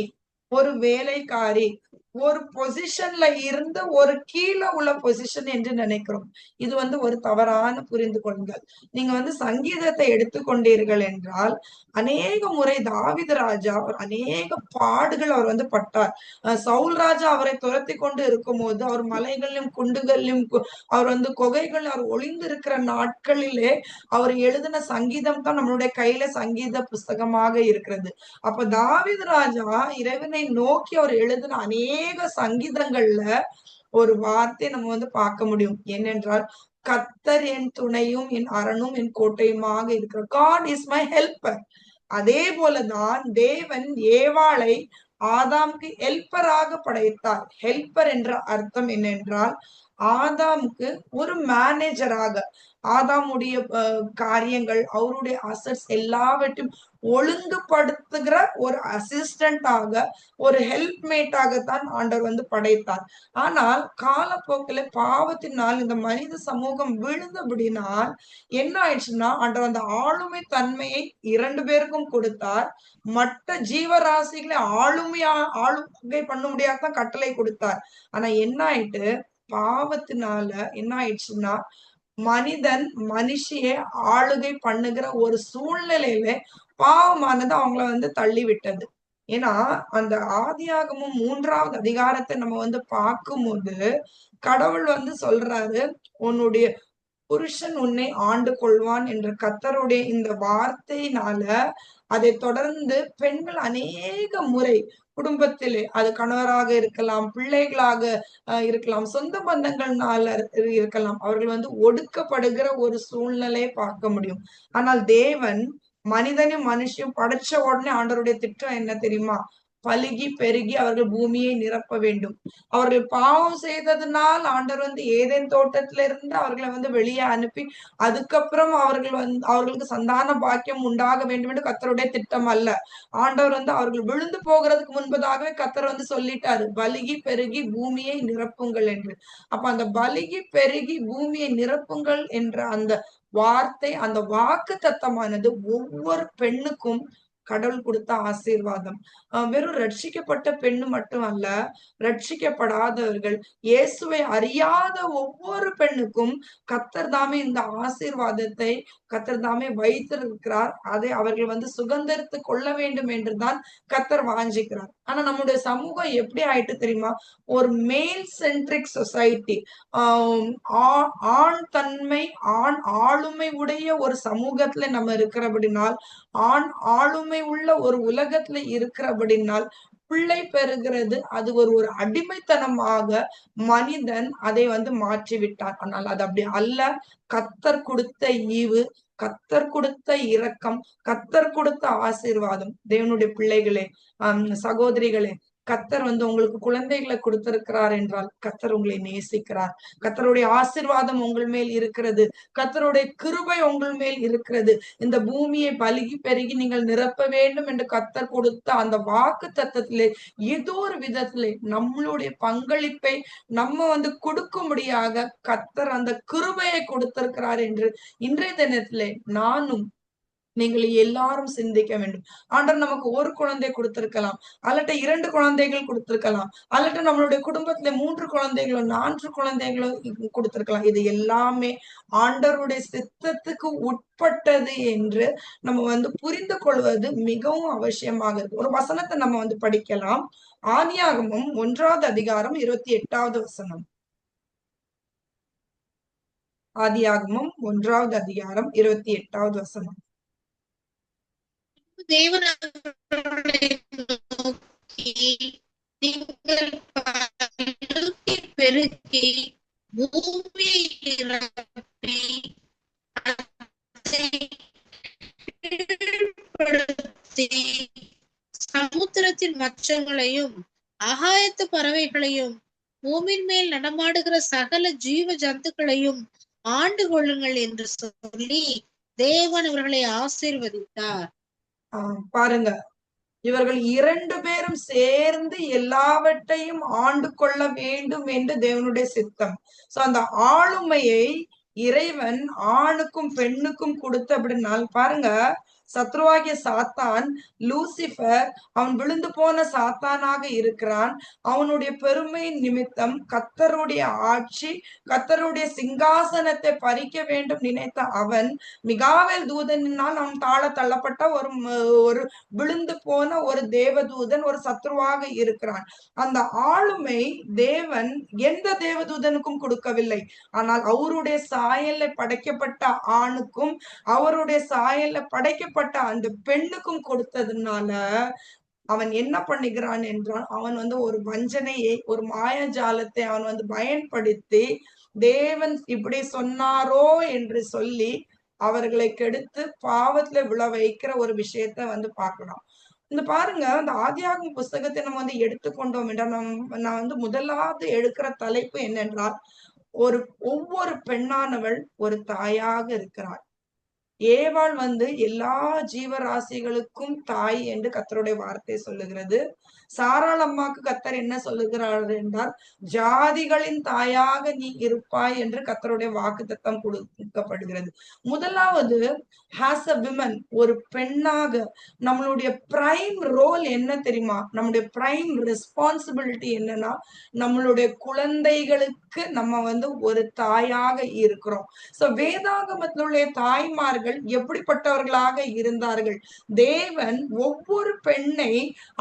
ஒரு வேலைக்காரி, ஒரு பொசிஷன்ல இருந்து ஒரு கீழே உள்ள பொசிஷன் என்று நினைக்கிறோம். இது ஒரு தவறான புரிந்து கொள்ளுங்கள். நீங்க சங்கீதத்தை எடுத்துக்கொண்டீர்கள் என்றால், அநேக முறை தாவீது ராஜா அவர் அநேக பாடுகள் அவர் பட்டார். சவுல் ராஜா அவரை துரத்தி கொண்டு இருக்கும்போது அவர் மலைகளிலும் குண்டுகளிலும் அவர் குகைகள் அவர் ஒளிந்து இருக்கிற நாட்களிலே அவர் எழுதின சங்கீதம் தான் நம்மளுடைய கையில சங்கீத புஸ்தகமாக இருக்கிறது. அப்ப தாவீது ராஜா இறைவனை நோக்கி அவர் எழுதின அநேக சங்கீதங்கள்ல ஒரு வார்த்தை நம்ம பார்க்க முடியும். என்னென்றால், கர்த்தர் என் துணையும் என் அரணும் என் கோட்டையுமாக இருக்கிறார். God is my helper. அதே போலதான் தேவன் ஏவாளை ஆதாமுக்கு ஹெல்ப்பராக படைத்தார். ஹெல்ப்பர் என்ற அர்த்தம் என்னென்றால், ஆதாமுக்கு ஒரு மேனேஜராக, ஆதாமுடைய காரியங்கள், அவருடைய அசட்ஸ் எல்லாவற்றையும் ஒழுங்குபடுத்துகிற ஒரு அசிஸ்டண்டாக, ஒரு ஹெல்ப்மேட்டாகத்தான் ஆண்டவர் படைத்தார். ஆனால் காலப்போக்கில் பாவத்தினால் இந்த மனித சமூகம் விழுந்தபடினால் என்ன ஆயிடுச்சுன்னா, ஆண்டவர் அந்த ஆளுமை தன்மையை 2 பேருக்கும் கொடுத்தார். மற்ற ஜீவராசிகளை ஆளுகை பண்ணும்படியாகத்தான் கட்டளை கொடுத்தார். ஆனா என்ன ஆயிட்டு, பாவத்தினால என்ன ஆயிடுச்சுன்னா, மனிதன் மனுஷிய ஆளுகை பண்ணுகிற ஒரு சூழ்நிலையில பாவமானது அவங்கள தள்ளி விட்டது. ஏன்னா அந்த ஆதியாகமும் 3வது அதிகாரத்தை நம்ம பார்க்கும்போது கடவுள் சொல்றாரு, உன்னுடைய புருஷன் உன்னை ஆண்டு கொள்வான் என்ற கர்த்தருடைய இந்த வார்த்தையினால அதை தொடர்ந்து பெண்கள் அநேக முறை குடும்பத்திலே, அது கணவராக இருக்கலாம், பிள்ளைகளாக இருக்கலாம், சொந்த பந்தங்கள்னால இருக்கலாம், அவர்கள் ஒடுக்கப்படுகிற ஒரு சூழ்நிலையை பார்க்க முடியும். ஆனால் தேவன் மனிதனையும் மனுஷியும் படைச்ச உடனே ஆண்டவருடைய திட்டம் என்ன தெரியுமா? பலுகி பெருகி அவர்கள் பூமியை நிரப்ப வேண்டும். அவர்கள் பாவம் செய்ததுனால் ஆண்டவர் ஏதேன் தோட்டத்தில இருந்து அவர்களை வெளியே அனுப்பி அதுக்கப்புறம் அவர்கள் அவர்களுக்கு சந்தான பாக்கியம் உண்டாக வேண்டும் என்று கர்த்தருடைய திட்டம் அல்ல. ஆண்டவர் அவர்கள் விழுந்து போகிறதுக்கு முன்பதாகவே கர்த்தர் சொல்லிட்டாரு, பலுகி பெருகி பூமியை நிரப்புங்கள் என்று. அப்ப அந்த பலுகி பெருகி பூமியை நிரப்புங்கள் என்ற அந்த வார்த்தை, அந்த வாக்கு தத்தமானது ஒவ்வொரு பெண்ணுக்கும் கடவுள் கொடுத்த ஆசீர்வாதம். வெறும் ரட்சிக்கப்பட்ட பெண்ணு மட்டும் அல்ல, ரட்சிக்கப்படாதவர்கள், இயேசுவை அறியாத ஒவ்வொரு பெண்ணுக்கும் கர்த்தர் தாமே இந்த ஆசீர்வாதத்தை கர்த்தர் தாமே வைத்திருக்கிறார். அதை அவர்கள் சுதந்தரித்துக் கொள்ள வேண்டும் என்றுதான் கர்த்தர் வாஞ்சிக்கிறார். ஆனா நம்முடைய சமூகம் எப்படி ஆயிட்டு தெரியுமா? ஒரு மேல் சென்ட்ரிக் சொசைட்டி. ஆண் தன்மை, ஆண் ஆளுமை உடைய ஒரு சமூகத்துல நம்ம இருக்கிறபடினால், ஆண் ஆளுமை உள்ள ஒரு உலகத்துல இருக்கிறபடினால், பிள்ளை பெறுகிறது அது ஒரு அடிமைத்தனமாக மனிதன் அதை மாற்றி விட்டான். ஆனால் அது அப்படி அல்ல. கர்த்தர் கொடுத்த ஈவு, கர்த்தர் கொடுத்த இரக்கம், கர்த்தர் கொடுத்த ஆசீர்வாதம். தேவனுடைய பிள்ளைகளே, சகோதரிகளே, கர்த்தர் உங்களுக்கு குழந்தைகளை கொடுத்திருக்கிறார் என்றால் கர்த்தர் உங்களை நேசிக்கிறார். கர்த்தருடைய ஆசீர்வாதம் உங்கள் மேல் இருக்கிறது. கர்த்தருடைய கிருபை உங்கள் மேல் இருக்கிறது. இந்த பூமியை பலுகி பெருகி நீங்கள் நிரப்ப வேண்டும் என்று கர்த்தர் கொடுத்த அந்த வாக்கு தத்தத்திலே ஏதோ ஒரு விதத்திலே நம்மளுடைய பங்களிப்பை நம்ம கொடுக்கும்படியாக கர்த்தர் அந்த கிருபையை கொடுத்திருக்கிறார் என்று இன்றைய தினத்திலே நானும் நீங்கள் எல்லாரும் சிந்திக்க வேண்டும். ஆண்டவர் நமக்கு ஒரு குழந்தை கொடுத்திருக்கலாம், அல்லட்ட 2 குழந்தைகள் கொடுத்திருக்கலாம், அல்லட்ட நம்மளுடைய குடும்பத்துல 3 குழந்தைகளோ 4 குழந்தைகளோ கொடுத்திருக்கலாம். இது எல்லாமே ஆண்டவருடைய சித்தத்துக்கு உட்பட்டது என்று நம்ம புரிந்து கொள்வது மிகவும் அவசியமாக இருக்கு. ஒரு வசனத்தை நம்ம படிக்கலாம். ஆதியாகமம் 1வது அதிகாரம் 28வது வசனம். ஆதியாகமம் 1வது அதிகாரம் 28வது வசனம். தேவன் அவர்களை நோக்கி, நீங்கள் பலுகி பெருகி பூமியை நிரப்பி அதை கீழ்ப்படுத்தி சமுத்திரத்தின் மச்சங்களையும் ஆகாயத்து பறவைகளையும் பூமியின் மேல் நடமாடுகிற சகல ஜீவ ஜந்துக்களையும் ஆண்டு கொள்ளுங்கள் என்று சொல்லி தேவன் அவர்களை ஆசீர்வதித்தார். பாருங்க, இவர்கள் 2 பேரும் சேர்ந்து எல்லாவற்றையும் ஆண்டு கொள்ள வேண்டும் என்று தேவனுடைய சித்தம். சோ அந்த ஆளுமையை இறைவன் ஆணுக்கும் பெண்ணுக்கும் கொடுத்தபடினால் பாருங்க, சத்ருவாகிய சாத்தான், லூசிபர், அவன் விழுந்து போன சாத்தானாக இருக்கிறான். அவனுடைய பெருமை நிமித்தம் கர்த்தருடைய ஆட்சி, கர்த்தருடைய சிங்காசனத்தை பறிக்க வேண்டும் நினைத்த அவன் மிகாவேல் தூதனினால் அவன் தாழ தள்ளப்பட்ட ஒரு விழுந்து போன ஒரு தேவதூதன், ஒரு சத்ருவாக இருக்கிறான். அந்த ஆளுமை தேவன் எந்த தேவதூதனுக்கும் கொடுக்கவில்லை. ஆனால் அவருடைய சாயல்ல படைக்கப்பட்ட ஆணுக்கும் அவருடைய சாயல்ல படைக்கப்பட்ட அந்த பெண்ணுக்கும் கொடுத்ததுனால அவன் என்ன பண்ணுகிறான் என்றால், அவன் ஒரு வஞ்சனையை, ஒரு மாயஜாலத்தை அவன் பயன்படுத்தி தேவன் இப்படி சொன்னாரோ என்று சொல்லி அவர்களை கெடுத்து பாவத்துல விழ வைக்கிற ஒரு விஷயத்த பார்க்கலாம். பாருங்க, அந்த ஆதியாகம புஸ்தகத்தை நம்ம எடுத்துக்கொண்டோம் என்றால், நான் முதலாவது எடுக்கிற தலைப்பு என்னென்றால், ஒவ்வொரு பெண்ணானவள் ஒரு தாயாக இருக்கிறாள். ஏவாள் எல்லா ஜீவராசிகளுக்கும் தாய் என்று கர்த்தருடைய வார்த்தை சொல்லுகிறது. சாராள் அம்மாக்கு கர்த்தர் என்ன சொல்லுகிறார் என்றால், ஜாதிகளின் தாயாக நீ இருப்பாய் என்று கர்த்தருடைய வாக்குத்தத்தம் கொடுக்கப்படுகிறது. முதலாவது, ஹாஸ் அ விமன், ஒரு பெண்ணாக நம்மளுடைய பிரைம் ரோல் என்ன தெரியுமா? நம்முடைய பிரைம் ரெஸ்பான்சிபிலிட்டி என்னன்னா, நம்மளுடைய குழந்தைகளுக்கு நம்ம ஒரு தாயாக இருக்கிறோம். சோ வேதாகமத்திலுள்ள தாய்மார்கள் எப்படிப்பட்டவர்களாக இருந்தார்கள்? தேவன் ஒவ்வொரு பெண்ணை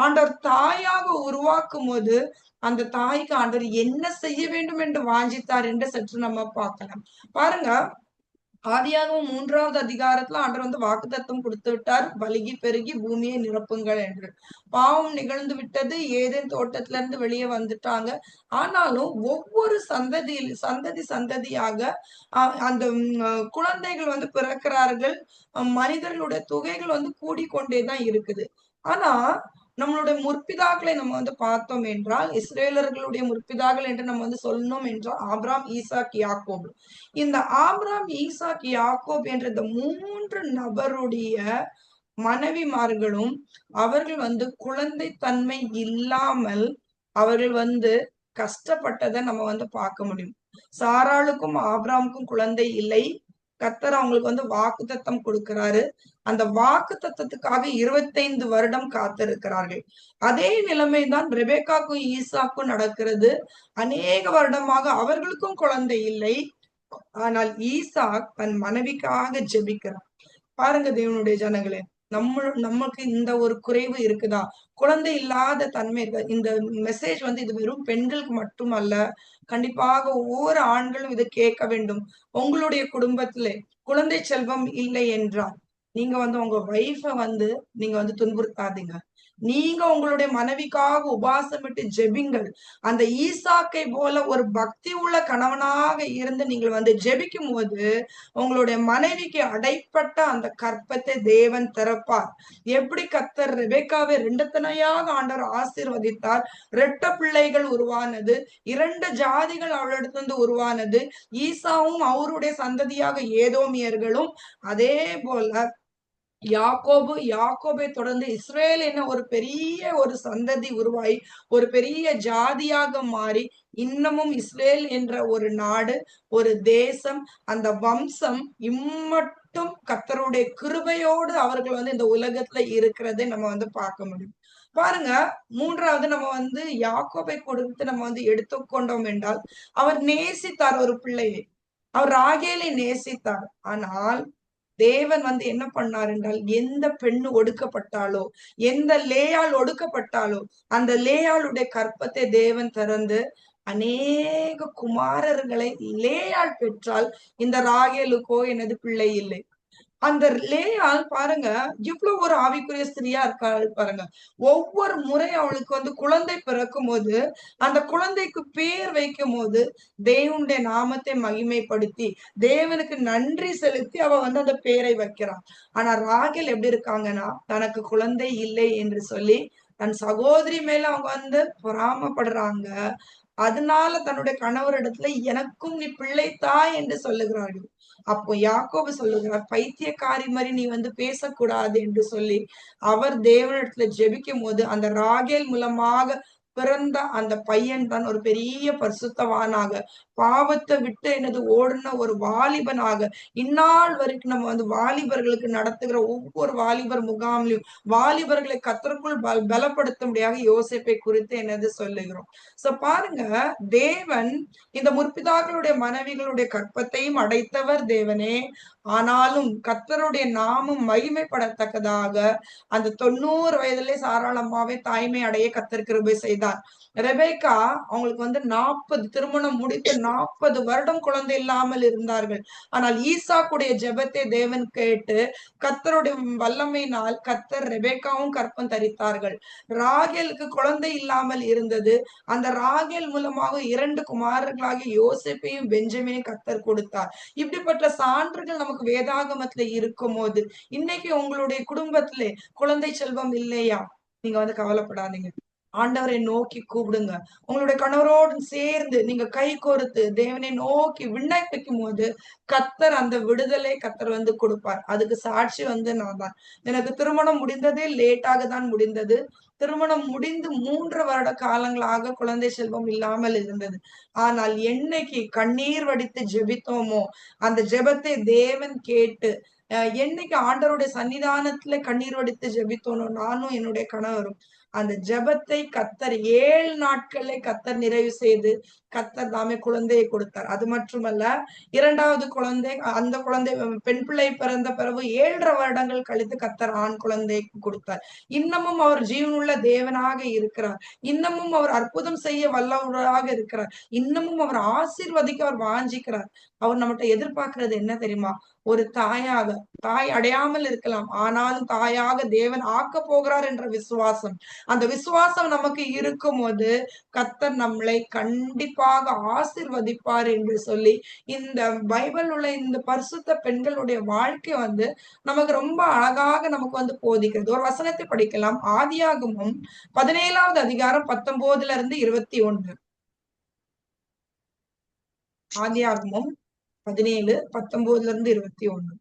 ஆண்டவர் தாயாக உருவாக்கும் போது அந்த தாய்க்கு ஆண்டவர் என்ன செய்ய வேண்டும் என்று வாஞ்சித்தார் என்று சற்று நம்ம பார்க்கலாம். பாருங்க, ஆதியாகமம் 3வது அதிகாரத்துல ஆண்டவர் வாக்குத்தத்தம் கொடுத்து விட்டார், பலுகி பெருகி பூமியை நிரப்புங்கள் என்று. பாவம் நிகழ்ந்து விட்டது, ஏதேன் தோட்டத்துல இருந்து வெளியே வந்துட்டாங்க. ஆனாலும் ஒவ்வொரு சந்ததியாக அந்த குழந்தைகள் பிறக்கிறார்கள். மனிதர்களுடைய தொகைகள் கூடிக்கொண்டேதான் இருக்குது. ஆனா நம்மளுடைய முற்பிதாக்களை நம்ம பார்த்தோம் என்றால், இஸ்ரேலர்களுடைய முற்பிதாக்கள் என்று நம்ம சொல்லணும் என்றால் ஆபிரகாம், ஈசாக், யாக்கோபு. இந்த ஆபிரகாம், ஈசாக், யாக்கோப் என்ற இந்த 3 நபருடைய மனைவிமார்களும் அவர்கள் குழந்தை தன்மை இல்லாமல் அவர்கள் கஷ்டப்பட்டதை நம்ம பார்க்க முடியும். சாராளுக்கும் ஆபிரகாமுக்கும் குழந்தை இல்லை. கர்த்தர் அவங்களுக்கு வாக்குத்தத்தம் கொடுக்கிறாரு. அந்த வாக்குத்தத்தத்துக்காக 25 வருடம் காத்திருக்கிறார்கள். அதே நிலைமைதான் ரெபேக்காக்கும் ஈசாக்கும் நடக்கிறது. அநேக வருடமாக அவர்களுக்கும் குழந்தை இல்லை. ஆனால் ஈசாக் தன் மனைவிக்காக ஜெபிக்கிறார். பாருங்க தேவனுடைய ஜனங்களே, நமக்கு இந்த ஒரு குறைவு இருக்குதா, குழந்தை இல்லாத தன்மை இருக்கா? இந்த மெசேஜ் வந்து இது வெறும் பெண்களுக்கு மட்டுமல்ல, கண்டிப்பாக ஒவ்வொரு ஆண்களும் இதை கேட்க வேண்டும். உங்களுடைய குடும்பத்திலே குழந்தை செல்வம் இல்லை என்றால் நீங்க வந்து உங்க வைஃப வந்து நீங்க வந்து துன்புறுத்தாதீங்க. நீங்க உங்களுடைய மனைவிக்காக உபவாசமிட்டு ஜெபிங்கள். அந்த ஈசாக்கை போல ஒரு பக்தி உள்ள கணவனாக இருந்து நீங்கள் வந்து ஜெபிக்கும் போது உங்களுடைய மனைவிக்கு அடைப்பட்ட அந்த கற்பத்தை தேவன் திறப்பார். எப்படி கர்த்தர் ரெபெக்காவை இரண்டத்தனையாக ஆண்டவர் ஆசீர்வதித்தார். இரட்ட பிள்ளைகள் உருவானது, 2 ஜாதிகள் அவளிடத்திலிருந்து உருவானது. ஈசாவும் அவருடைய சந்ததியாக ஏதோமியர்களும், அதே போல யாக்கோபை தொடர்ந்து இஸ்ரவேல் என்ற ஒரு பெரிய ஒரு சந்ததி உருவாகி ஒரு பெரிய ஜாதியாக மாறி இன்னமும் இஸ்ரேல் என்ற ஒரு நாடு, ஒரு தேசம், அந்த வம்சம் இம்மட்டும் கர்த்தருடைய கிருபையோடு அவர்கள் வந்து இந்த உலகத்துல இருக்கிறதை நம்ம வந்து பார்க்க முடியும். பாருங்க, 3வது நம்ம வந்து யாக்கோபை கொடுத்து நம்ம வந்து எடுத்துக்கொண்டோம் என்றால் அவர் நேசித்தார் ஒரு பிள்ளையை. அவர் ராகேலை நேசித்தார். ஆனால் தேவன் வந்து என்ன பண்ணார் என்றால், எந்த பெண்ணு ஒடுக்கப்பட்டாலோ, எந்த லேயாள் ஒடுக்கப்பட்டாலோ, அந்த லேயாளுடைய கற்பத்தை தேவன் திறந்து அநேக குமாரர்களை லேயாள் பெற்றால், இந்த ராகேலுக்கோ எனது பிள்ளை இல்லை. அந்த லேயாள் பாருங்க, இவ்வளவு ஒரு ஆவிக்குரிய ஸ்திரியா இருக்காள் பாருங்க. ஒவ்வொரு முறை அவளுக்கு வந்து குழந்தை பிறக்கும் போது, அந்த குழந்தைக்கு பேர் வைக்கும் போது தேவனுடைய நாமத்தை மகிமைப்படுத்தி, தேவனுக்கு நன்றி செலுத்தி அவ வந்து அந்த பேரை வைக்கிறான். ஆனா ராகேல் எப்படி இருக்காங்கன்னா, தனக்கு குழந்தை இல்லை என்று சொல்லி தன் சகோதரி மேல அவங்க வந்து பொறாமப்படுறாங்க. அதனால தன்னுடைய கணவரிடத்துல எனக்கும் நீ பிள்ளை தா என்று சொல்லுகிறார்கள். அப்போ யாக்கோபு சொல்லுகிறார், பைத்தியக்காரி மாதிரி நீ வந்து பேசக்கூடாது என்று சொல்லி அவர் தேவனிடத்துல ஜெபிக்கும் போது அந்த ராகேல் மூலமாக பிறந்த அந்த பையன் தான் ஒரு பெரிய பரிசுத்தவானாக, பாவத்தை விட்டு எனது ஓடுன ஒரு வாலிபனாக, இந்நாள் வரைக்கும் நம்ம வந்து வாலிபர்களுக்கு நடத்துகிற ஒவ்வொரு வாலிபர் முகாம்லையும் வாலிபர்களை கர்த்தருக்குள் பலப்படுத்தும்படியாக யோசேப்பை குறித்து என்னது சொல்லுகிறோம். சோ பாருங்க, தேவன் இந்த முற்பிதாக்களுடைய மனைவிகளுடைய கற்பத்தையும் அடைத்தவர் தேவனே. ஆனாலும் கர்த்தருடைய நாமம் மகிமைப்படத்தக்கதாக அந்த 90 வயதிலே சாராளமாவே தாய்மை அடைய கர்த்தர் கிருபை செய்தார். ரெபேக்கா அவங்களுக்கு வந்து 40 திருமணம் முடித்து 40 வருடம் குழந்தை இல்லாமல் இருந்தார்கள். ஆனால் ஈசாக்குடைய ஜெபத்தை தேவன் கேட்டு கர்த்தருடைய வல்லமையினால் கர்த்தர் ரெபேக்காவும் கற்பம் தரித்தார்கள். ராகேலுக்கு குழந்தை இல்லாமல் இருந்தது. அந்த ராகேல் மூலமாக 2 குமாரர்களாகிய யோசேப்பையும் பெஞ்சமினையும் கர்த்தர் கொடுத்தார். இப்படிப்பட்ட சான்றுகள் நமக்கு வேதாகமத்துல இருக்கும் போது இன்னைக்கு உங்களுடைய குடும்பத்திலே குழந்தை செல்வம் இல்லையா, நீங்க வந்து கவலைப்படாதீங்க. ஆண்டவரை நோக்கி கூப்பிடுங்க. உங்களுடைய கணவரோடு சேர்ந்து நீங்க கை கோர்த்து தேவனை நோக்கி விண்ணப்பிக்கும் போது கர்த்தர் அந்த விடுதலை கர்த்தர் வந்து கொடுப்பார். அதுக்கு சாட்சி வந்து நான் தான். எனக்கு திருமணம் முடிந்ததே லேட்டாக தான் முடிந்தது. திருமணம் முடிந்து 3 வருட காலங்களாக குழந்தை செல்வம் இல்லாமல் இருந்தது. ஆனால் என்னைக்கு கண்ணீர் வடித்து ஜெபித்தோமோ அந்த ஜெபத்தை தேவன் கேட்டு என்னைக்கு ஆண்டவருடைய சன்னிதானத்துல கண்ணீர் வடித்து ஜெபித்தோனோ நானும் என்னுடைய கணவரும் அந்த ஜெபத்தை கர்த்தர் 7 நாட்களே கர்த்தர் நிறைவு செய்து கர்த்தர் தாமே குழந்தையை கொடுத்தார். அது மட்டுமல்ல, 2வது குழந்தை, அந்த குழந்தை பெண் பிள்ளை பிறந்த பிறகு 7.5 வருடங்கள் கழித்து கர்த்தர் ஆண் குழந்தை கொடுத்தார். இன்னமும் அவர் ஜீவனுள்ள தேவனாக இருக்கிறார். இன்னமும் அவர் அற்புதம் செய்ய வல்லவராக இருக்கிறார். இன்னமும் அவர் ஆசீர்வதிக்க அவர் வாஞ்சிக்கிறார். அவர் நம்மகிட்ட எதிர்பார்க்கிறது என்ன தெரியுமா? ஒரு தாயாக, தாய் அடையாமல் இருக்கலாம், ஆனாலும் தாயாக தேவன் ஆக்க போகிறார் என்ற விசுவாசம். அந்த விசுவாசம் நமக்கு இருக்கும் போது கர்த்தர் நம்மளை கண்டிப்பாக ஆசீர்வதிப்பார் என்று சொல்லி இந்த பைபிள் உள்ள இந்த பரிசுத்த பெண்களுடைய வாழ்க்கை வந்து நமக்கு ரொம்ப அழகாக நமக்கு வந்து போதிக்கிறது. ஒரு வசனத்தை படிக்கலாம். ஆதியாகமம் 17வது அதிகாரம் 19 இருந்து 21. ஆதியாகமம் 17, 19 இருந்து 21.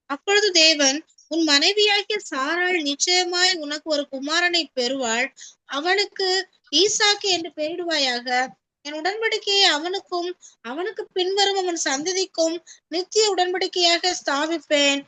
அப்பொழுது தேவன், உன் மனைவியாகிய சாராள் நிச்சயமாய் உனக்கு ஒரு குமாரனை பெறுவாள், அவனுக்கு ஈசாக்கு என்று பெயரிடுவாயாக. என் உடன்படிக்கையை அவனுக்கும் அவனுக்கு பின்வரும் அவன் சந்ததிக்கும் நித்திய உடன்படிக்கையாக ஸ்தாபிப்பேன்.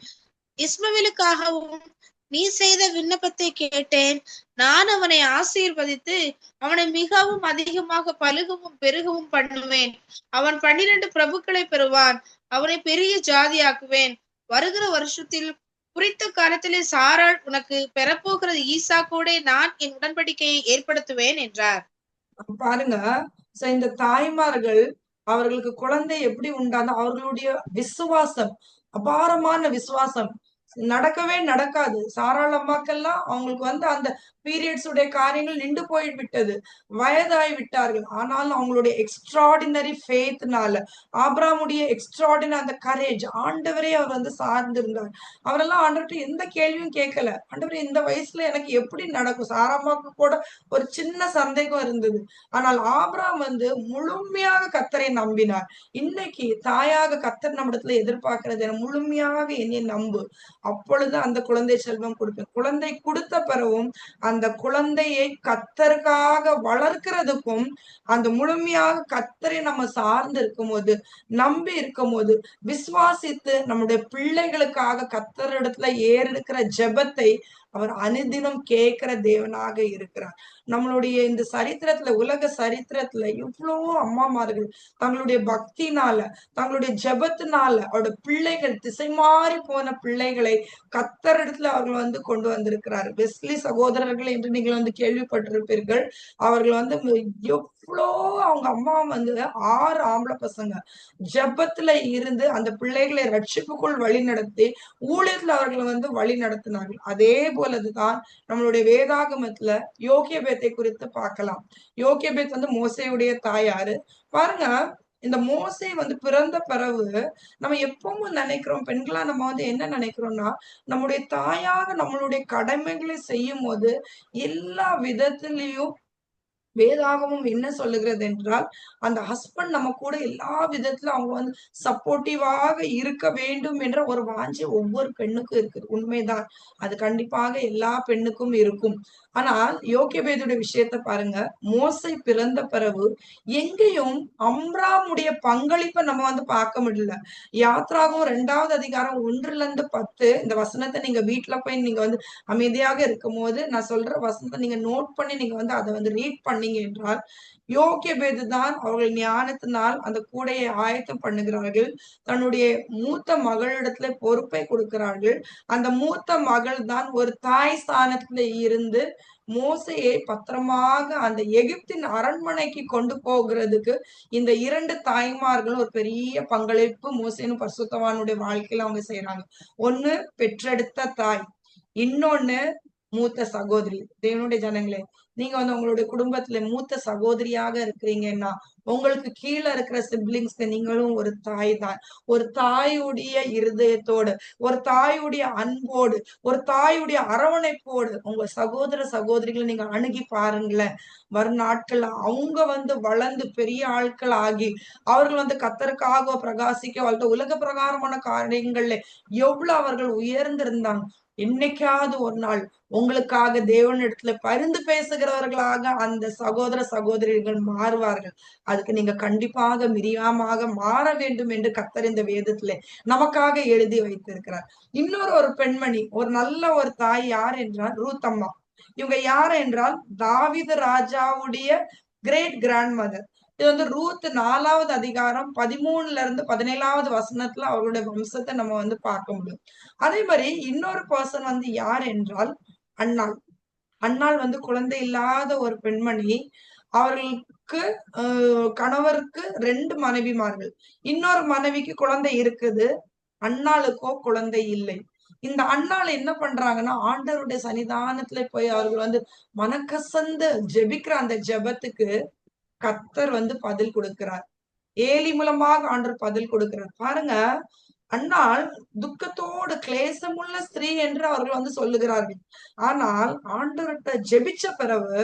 இஸ்மவேலுக்காகவும் நீ செய்த விண்ணப்பத்தை கேட்டேன். நான் அவனை ஆசீர்வதித்து அவனை மிகவும் அதிகமாக பலுகவும் பெருகவும் பண்ணுவேன். அவன் 12 பிரபுக்களை பெறுவான். அவனை பெரிய ஜாதியாக்குவேன். வருகிற வருஷத்தில் குறித்த காலத்திலே சாராள் உனக்கு பெறப்போகிறது ஈசாக்கோட நான் என் உடன்படிக்கையை ஏற்படுத்துவேன் என்றார். பாருங்க, இந்த தாய்மார்கள் அவர்களுக்கு குழந்தை எப்படி உண்டான அவர்களுடைய விசுவாசம், அபாரமான விசுவாசம் நடக்கவே நடக்காது. சாராள் அம்மாக்கெல்லாம் அவங்களுக்கு அந்த பீரியட்ஸ் உடைய காரியங்கள் நின்று போய் விட்டது, வயதாய் விட்டார்கள். ஆனாலும் அவங்களுடைய எக்ஸ்ட்ராடினரி ஃபேத்னால, ஆபிரகாமுடைய எக்ஸ்ட்ராடினரி அந்த கரேஜ், ஆண்டவரே அவர் சார்ந்திருந்தார். அவரெல்லாம் ஆண்டவர்கிட்ட எந்த கேள்வியும் கேட்கல. ஆண்டவரே இந்த வயசுல எனக்கு எப்படி நடக்கும்? சாராமாக்கு கூட ஒரு சின்ன சந்தேகம் இருந்தது. ஆனால் ஆபிரகாம் முழுமையாக கர்த்தரை நம்பினார். இன்னைக்கு தாயாக கர்த்தர் நம்மிடத்துல எதிர்பார்க்கிறது, முழுமையாக என்னை நம்பு, அப்பொழுது அந்த குழந்தை செல்வம் கொடுப்பேன். குழந்தை கொடுத்த பிறகும் அந்த குழந்தையை கர்த்தருக்காக வளர்க்கிறதுக்கும், அந்த முழுமையாக கர்த்தரை நம்ம சார்ந்து இருக்கும்போது, நம்பி இருக்கும்போது, விசுவாசித்து நம்முடைய பிள்ளைகளுக்காக கர்த்தரிடத்துல ஏறெடுக்கிற ஜெபத்தை அவர் அனுதினம் கேட்கிற தேவனாக இருக்கிறார். நம்மளுடைய இந்த சரித்திரத்துல, உலக சரித்திரத்துல இவ்வளவோ அம்மாமார்கள் தங்களுடைய பக்தினால, தங்களுடைய ஜெபத்தினால அவருடைய பிள்ளைகள், திசை மாறி போன பிள்ளைகளை கர்த்தரிடத்துல அவர்கள் கொண்டு வந்திருக்கிறார். வெஸ்லி சகோதரர்கள் என்று நீங்கள் கேள்விப்பட்டிருப்பீர்கள். அவர்கள் எவ்வளோ அவங்க அம்மா 6 ஆம்பளை பசங்க ஜெபத்துல இருந்து அந்த பிள்ளைகளை ரட்சிப்புக்குள் வழி நடத்தி ஊழியத்துல அவர்கள் வழி நடத்தினார்கள். அதே போலதுதான் நம்மளுடைய வேதாகமத்துல யோகேபேத்தை குறித்து பார்க்கலாம். யோகேபேத் மோசேயுடைய தாயாரு. பாருங்க, இந்த மோசே பிறந்த பிறகு நம்ம எப்பவும் நினைக்கிறோம், பெண்களா நம்ம என்ன நினைக்கிறோம்னா, நம்முடைய தாயாக நம்மளுடைய கடமைகளை செய்யும் போது எல்லா விதத்திலையும் வேதாகமும் என்ன சொல்லுகிறது என்றால், அந்த ஹஸ்பண்ட் நம்ம கூட எல்லா விதத்திலும் அவங்க சப்போர்ட்டிவாக இருக்க வேண்டும் என்ற ஒரு வாஞ்சை ஒவ்வொரு பெண்ணுக்கும் இருக்குது. உண்மைதான், அது கண்டிப்பாக எல்லா பெண்ணுக்கும் இருக்கும். ஆனால் யோகேபேதுடைய விஷயத்த பாருங்க, மோசே பிறந்த பிறகு எங்கேயும் அம்ராமுடைய பங்களிப்பை நம்ம பார்க்க முடியல. யாத்ராகும் 2வது அதிகாரம் 1-10 இந்த வசனத்தை நீங்க வீட்டுல போய் நீங்க அமைதியாக இருக்கும் போது நான் சொல்ற வசனத்தை நீங்க நோட் பண்ணி நீங்க அதை ரீட் பண்ணீங்க என்றால், யோகேபேது தான் அவர்கள் ஞானத்தினால் அந்த கூடையை ஆயத்தம் பண்ணுகிறார்கள். தன்னுடைய மூத்த மகளிடத்துல பொறுப்பை கொடுக்கிறார்கள். அந்த மூத்த மகள் தான் ஒரு தாய் ஸ்தானத்துல இருந்து மோசையை பத்திரமாக அந்த எகிப்தின் அரண்மனைக்கு கொண்டு போகிறதுக்கு இந்த 2 தாய்மார்களும் ஒரு பெரிய பங்களிப்பு மோசேன்னு பரிசுத்தவானுடைய வாழ்க்கையில அவங்க செய்யறாங்க. ஒண்ணு பெற்றெடுத்த தாய், இன்னொன்னு மூத்த சகோதரி. தேவனுடைய ஜனங்களே, நீங்க உங்களுடைய குடும்பத்துல மூத்த சகோதரியாக இருக்கிறீங்கன்னா, உங்களுக்கு கீழே இருக்கிற சிப்லிங்ஸ்க்கு நீங்களும் ஒரு தாய் தான். ஒரு தாயுடைய இருதயத்தோடு, ஒரு தாயுடைய அன்போடு, ஒரு தாயுடைய அரவணைப்போடு உங்க சகோதர சகோதரிகளை நீங்க அணுகி பாருங்களேன். வரும் நாட்கள்ல அவங்க வளர்ந்து பெரிய ஆட்கள் ஆகி அவர்கள் கர்த்தருக்காக பிரகாசிக்க வளர்த்த உலக பிரகாரமான காரியங்கள்ல எவ்வளவு அவர்கள் உயர்ந்திருந்தாங்க. என்னைக்காவது ஒரு நாள் உங்களுக்காக தேவனிடத்துல பரிந்து பேசுகிறவர்களாக அந்த சகோதர சகோதரிகள் மாறுவார்கள். அதுக்கு நீங்க கண்டிப்பாக மிரியாமாக மாற வேண்டும் என்று கர்த்தர் இந்த வேதத்திலே நமக்காக எழுதி வைத்திருக்கிறார். இன்னொரு ஒரு பெண்மணி, ஒரு நல்ல ஒரு தாய் யார் என்றால் ரூத் அம்மா. இவங்க யார் என்றால் தாவீது ராஜாவுடைய கிரேட் கிராண்ட் மதர். இது ரூத் 4வது அதிகாரம் 13-17வது வசனத்துல அவர்களுடைய வம்சத்தை நம்ம பார்க்க முடியும். அதே மாதிரி இன்னொரு பர்சன் யார் என்றால் அன்னாள். அன்னாள் குழந்தை இல்லாத ஒரு பெண்மணி. அவர்களுக்கு கணவருக்கு 2 மனைவிமார்கள். இன்னொரு மனைவிக்கு குழந்தை இருக்குது, அன்னாளுக்கோ குழந்தை இல்லை. இந்த அன்னாள் என்ன பண்றாங்கன்னா, ஆண்டவருடைய சன்னிதானத்துல போய் அவர்கள் மனக்கசந்து ஜெபிக்கிற அந்த ஜெபத்துக்கு கர்த்தர் பதில் கொடுக்கிறார். ஏலி மூலமாக ஆண்டவர் பதில் கொடுக்கிறார். பாருங்க, அன்னாள் துக்கத்தோடு கிளேசமுள்ள ஸ்திரீ என்று அவர்கள் சொல்லுகிறார்கள். ஆனால் ஆண்டவர்கிட்ட ஜெபிச்ச பிறகு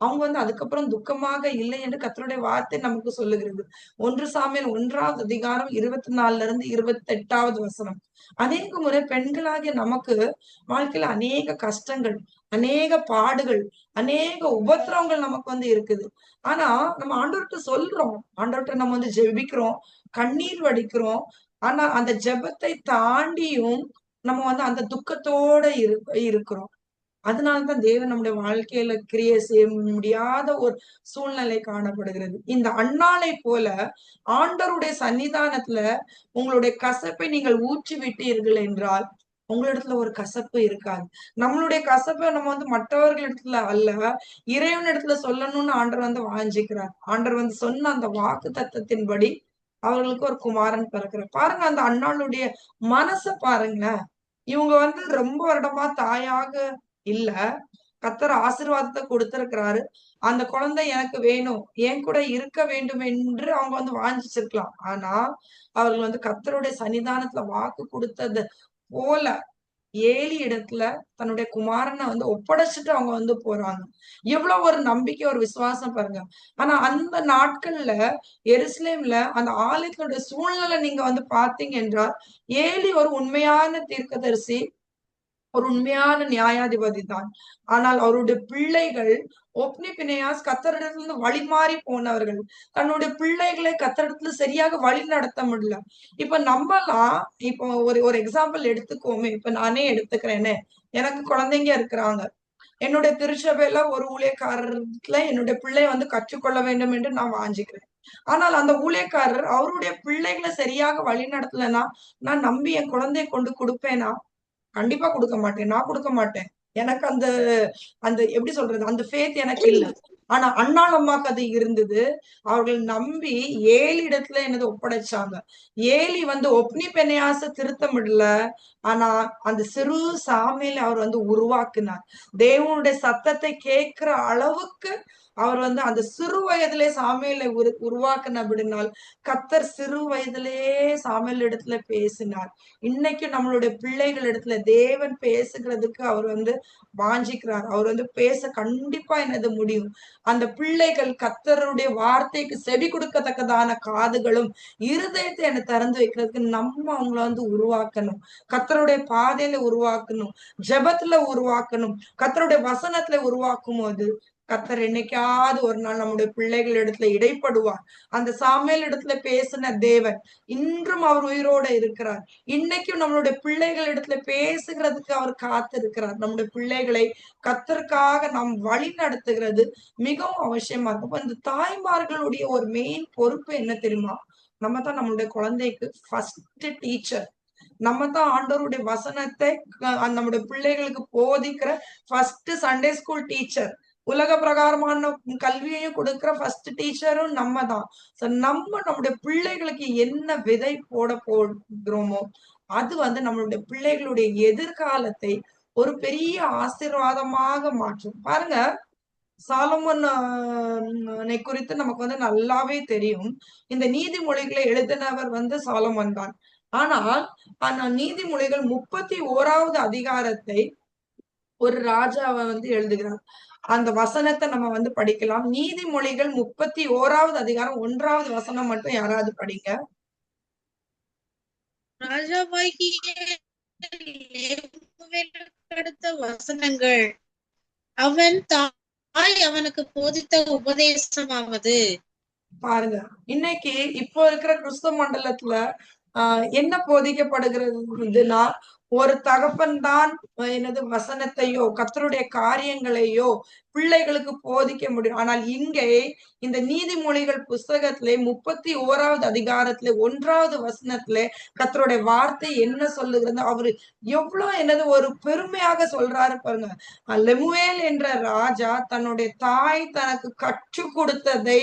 அவங்க அதுக்கப்புறம் துக்கமாக இல்லை என்று கர்த்தருடைய வார்த்தை நமக்கு சொல்லுகிறது. 1 சாமுவேல் 1வது அதிகாரம் 24-28வது வசனம். அநேக முறை பெண்களாகிய நமக்கு வாழ்க்கையில அநேக கஷ்டங்கள், அநேக பாடுகள், அநேக உபத்திரவங்கள் நமக்கு இருக்குது. ஆனா நம்ம ஆண்டவர்கிட்ட சொல்றோம், ஆண்டவர்கிட்ட நம்ம ஜெபிக்கிறோம், கண்ணீர் வடிக்கிறோம். ஆனா அந்த ஜெபத்தை தாண்டியும் நம்ம அந்த துக்கத்தோட இருக்கிறோம். அதனாலதான் தேவன் நம்முடைய வாழ்க்கையில கிரியை செய்ய முடியாத ஒரு சூழ்நிலை காணப்படுகிறது. இந்த அன்னாளை போல ஆண்டவருடைய சன்னிதானத்துல உங்களுடைய கசப்பை நீங்கள் ஊற்றி விட்டீர்கள் என்றால் உங்களிடத்துல ஒரு கசப்பு இருக்காது. நம்மளுடைய கசப்பை நம்ம மற்றவர்களிடத்துல அல்ல, இறைவனிடத்துல சொல்லணும்னு ஆண்டவர் வாஞ்சிக்கிறார். ஆண்டவர் சொன்ன அந்த வாக்கு தத்தத்தின்படி அவர்களுக்கு ஒரு குமாரன் பிறக்கிறார். பாருங்க அந்த அன்னாளுடைய மனச பாருங்களேன். இவங்க ரொம்ப வருடமா தாயாக இல்ல. கர்த்தர் ஆசீர்வாதத்தை கொடுத்திருக்கிறாரு. அந்த குழந்தை எனக்கு வேணும், என் கூட இருக்க வேண்டும் என்று அவங்க வாஞ்சிச்சிருக்கலாம். ஆனா அவர்கள் கர்த்தருடைய சன்னிதானத்துல வாக்கு கொடுத்தது போல ஏலி இடத்துல தன்னுடைய குமாரனை ஒப்படைச்சிட்டு அவங்க போறாங்க. எவ்வளவு ஒரு நம்பிக்கை, ஒரு விசுவாசம் பாருங்க. ஆனா அந்த நாட்கள்ல எருசலேம்ல அந்த ஆலயத்தினுடைய சூழ்நிலை நீங்க பாத்தீங்க என்றால், ஏலி ஒரு உண்மையான தீர்க்கதரிசி, ஒரு உண்மையான நியாயாதிபதி தான். ஆனால் அவருடைய பிள்ளைகள் ஒப்னி பினெயாஸ் கர்த்தரிடத்திலிருந்து வழி மாறி போனவர்கள். தன்னுடைய பிள்ளைகளை கர்த்தரிடத்துல சரியாக வழி நடத்த முடியல. இப்ப நம்மலாம் இப்போ ஒரு ஒரு எக்ஸாம்பிள் எடுத்துக்கோமே. இப்ப நானே எடுத்துக்கிறேனே. எனக்கு குழந்தைங்க இருக்கிறாங்க. என்னுடைய திருச்சபையில ஒரு ஊழியக்காரர்ல என்னுடைய பிள்ளை கற்றுக்கொள்ள வேண்டும் என்று நான் வாஞ்சிக்கிறேன். ஆனால் அந்த ஊழியக்காரர் அவருடைய பிள்ளைகளை சரியாக வழி நடத்தலைன்னா, நான் நம்பி என் குழந்தையை கொண்டு கொடுப்பேனா? கண்டிப்பா குடுக்க மாட்டேன். நான் குடுக்க மாட்டேன். எனக்கு அந்த அந்த எப்படி சொல்றது? அந்த ஃபேத் எனக்கு இல்ல. ஆனா அன்னாள் அம்மாக்கு அது இருந்தது. அவர்கள் நம்பி ஏலி இடத்துல என்னது ஒப்படைச்சாங்க. ஏலி ஒப்னி பினெயாச திருத்தமிடல. ஆனா அந்த சிறு சாமுவேலை அவர் உருவாக்கினார். தேவனுடைய சத்தத்தை கேட்கிற அளவுக்கு அவர் அந்த சிறு வயதிலே சாமுவேலை உருவாக்கினபடினால் கர்த்தர் சிறு வயதிலே சாமுவேல் இடத்துல பேசினார். இன்னைக்கு நம்மளுடைய பிள்ளைகள் இடத்துல தேவன் பேசுகிறதுக்கு அவர் வாஞ்சிக்கிறார். அவர் பேச கண்டிப்பா என்னது முடியும். அந்த பிள்ளைகள் கர்த்தருடைய வார்த்தைக்கு செவி கொடுக்கத்தக்கதான காதுகளும் இருதயத்தை என்ன திறந்து வைக்கிறதுக்கு நம்ம அவங்கள உருவாக்கணும். கர்த்தருடைய பாதையில உருவாக்கணும், ஜெபத்துல உருவாக்கணும், கர்த்தருடைய வசனத்துல உருவாக்கும் போது கர்த்தர் என்னைக்காவது ஒரு நாள் நம்முடைய பிள்ளைகள் இடத்துல இடைப்படுவார். அந்த சாமுவேல் இடத்துல பேசின தேவன் இன்றும் அவர் உயிரோட இருக்கிறார். இன்னைக்கும் நம்மளுடைய பிள்ளைகள் இடத்துல பேசுகிறதுக்கு அவர் காத்திருக்கிறார். நம்முடைய பிள்ளைகளை கர்த்தருக்காக நாம் வழி நடத்துகிறது மிகவும் அவசியமா இருக்கும். அப்ப இந்த தாய்மார்களுடைய ஒரு மெயின் பொறுப்பு என்ன தெரியுமா? நம்ம தான் நம்மளுடைய குழந்தைக்கு ஃபர்ஸ்ட் டீச்சர். நம்ம தான் ஆண்டவருடைய வசனத்தை நம்முடைய பிள்ளைகளுக்கு போதிக்கிற ஃபர்ஸ்ட் சண்டே ஸ்கூல் டீச்சர். உலக பிரகாரமான கல்வியையும் கொடுக்கிற ஃபர்ஸ்ட் டீச்சரும் நம்ம தான். நம்ம நம்முடைய பிள்ளைகளுக்கு என்ன விதை போட போகிறோமோ அது நம்மளுடைய பிள்ளைகளுடைய எதிர்காலத்தை ஒரு பெரிய ஆசீர்வாதமாக மாற்றும். பாருங்க, சாலமோனை குறித்து நமக்கு நல்லாவே தெரியும். இந்த நீதிமொழிகளை எழுதினவர் சாலமோன் தான். ஆனால் நீதிமொழிகள் 31வது அதிகாரத்தை ஒரு ராஜாவை எழுதுகிறார். அந்த வசனத்தை நம்ம படிக்கலாம். நீதிமொழிகள் 31வது அதிகாரம் 1வது வசனம் மட்டும் யாராவது படிங்க. ராஜாவாகிய லெமுவேலுக்கு அடுத்த வசனங்கள். அவன் தாய் அவனுக்கு போதித்த உபதேசமாவது. பாருங்க, இன்னைக்கு இப்போ இருக்கிற கிறிஸ்தவ மண்டலத்துல என்ன போதிக்கப்படுகிறதுனா, ஒரு தகப்பன் தான் என்னது வசனத்தையோ கர்த்தருடைய காரியங்களையோ பிள்ளைகளுக்கு போதிக்க முடியும். ஆனால் இங்கே இந்த நீதிமொழிகள் புஸ்தகத்திலே 31வது அதிகாரத்திலே 1வது வசனத்திலே கர்த்தருடைய வார்த்தை என்ன சொல்லுகிறது? அவரு எவ்வளவு என்னது ஒரு பெருமையாக சொல்றாரு பாருங்க. லெமுவேல் என்ற ராஜா தன்னுடைய தாய் தனக்கு கற்றுக் கொடுத்ததை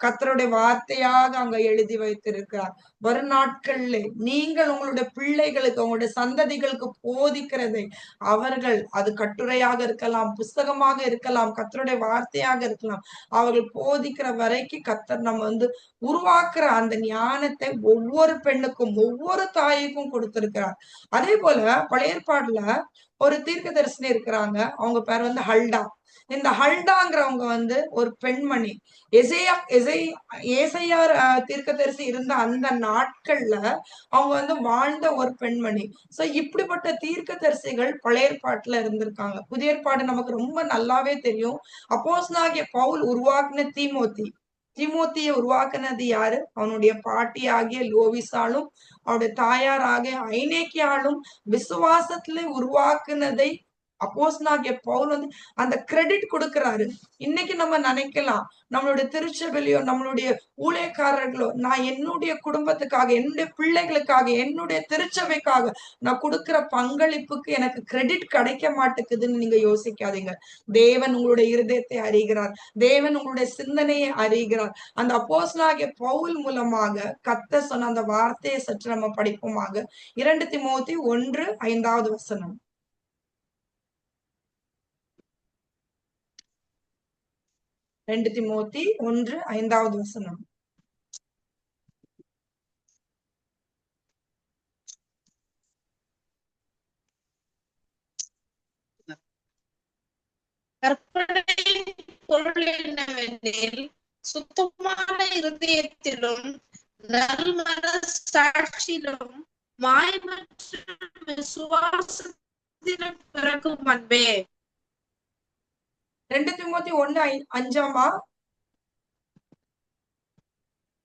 கர்த்தருடைய வார்த்தையாக அங்க எழுதி வைத்திருக்கிறார். வரும் நாட்கள்ல நீங்கள் உங்களுடைய பிள்ளைகளுக்கு, உங்களுடைய சந்ததிகளுக்கு போதிக்கிறதை அவர்கள், அது கட்டுரையாக இருக்கலாம், புஸ்தகமாக இருக்கலாம், கர்த்தருடைய வார்த்தையாக இருக்கலாம், அவர்கள் போதிக்கிற வரைக்கும் கர்த்தர் நம்ம உருவாக்குற அந்த ஞானத்தை ஒவ்வொரு பெண்ணுக்கும் ஒவ்வொரு தாய்க்கும் கொடுத்திருக்கிறார். அதே போல பழைய ஏற்பாடுல ஒரு தீர்க்கதரிசனி இருக்கிறாங்க. அவங்க பேர் ஹல்டா. இந்த ஹல்டாங்கிறவங்க ஒரு பெண்மணி. ஏசையா தீர்க்கதரிசி இருந்த அந்த நாட்கள்ல அவங்க வாழ்ந்த ஒரு பெண்மணி. சோ இப்படிப்பட்ட தீர்க்கதரிசிகள் பழைய ஏற்பாட்டுல இருந்திருக்காங்க. புதிய ஏற்பாடு நமக்கு ரொம்ப நல்லாவே தெரியும். அப்போஸ்தலனாகிய பவுல் உருவாக்குன தீமோத்தியை உருவாக்குனது யாரு? அவனுடைய பாட்டி ஆகிய லோவிசாலும் அவருடைய தாயார் ஆகிய ஐநேக்கியாலும் விசுவாசத்திலே உருவாக்குனதை அப்போஸ்தலனாகிய பவுல் வந்து அந்த கிரெடிட் கொடுக்கிறாரு. இன்னைக்கு நம்ம நினைக்கலாம், நம்மளுடைய திருச்சபையிலயோ நம்மளுடைய ஊழியக்காரர்களோ, நான் என்னுடைய குடும்பத்துக்காக, என்னுடைய பிள்ளைகளுக்காக, என்னுடைய திருச்சபைக்காக நான் கொடுக்கிற பங்களிப்புக்கு எனக்கு கிரெடிட் கிடைக்க மாட்டேங்குதுன்னு நீங்க யோசிக்காதீங்க. தேவன் உங்களுடைய இருதயத்தை அறிகிறார். தேவன் உங்களுடைய சிந்தனையை அறிகிறார். அந்த அப்போஸ்தலனாகிய பவுல் மூலமாக கர்த்தர் சொன்ன அந்த வார்த்தையை சற்று நம்ம படிப்போமாக. 2 தீமோத்தேயு 1:5 2 தீமோத்தேயு 1:5 கற்பனையின் பொருள் என்னவெனில், சுத்தமான இருதயத்திலும் நல்மனசாட்சியிலும் மாயமற்ற விசுவாசத்திலும் பிறக்கும் அன்பே. 2 தீமோத்தேயு 1:5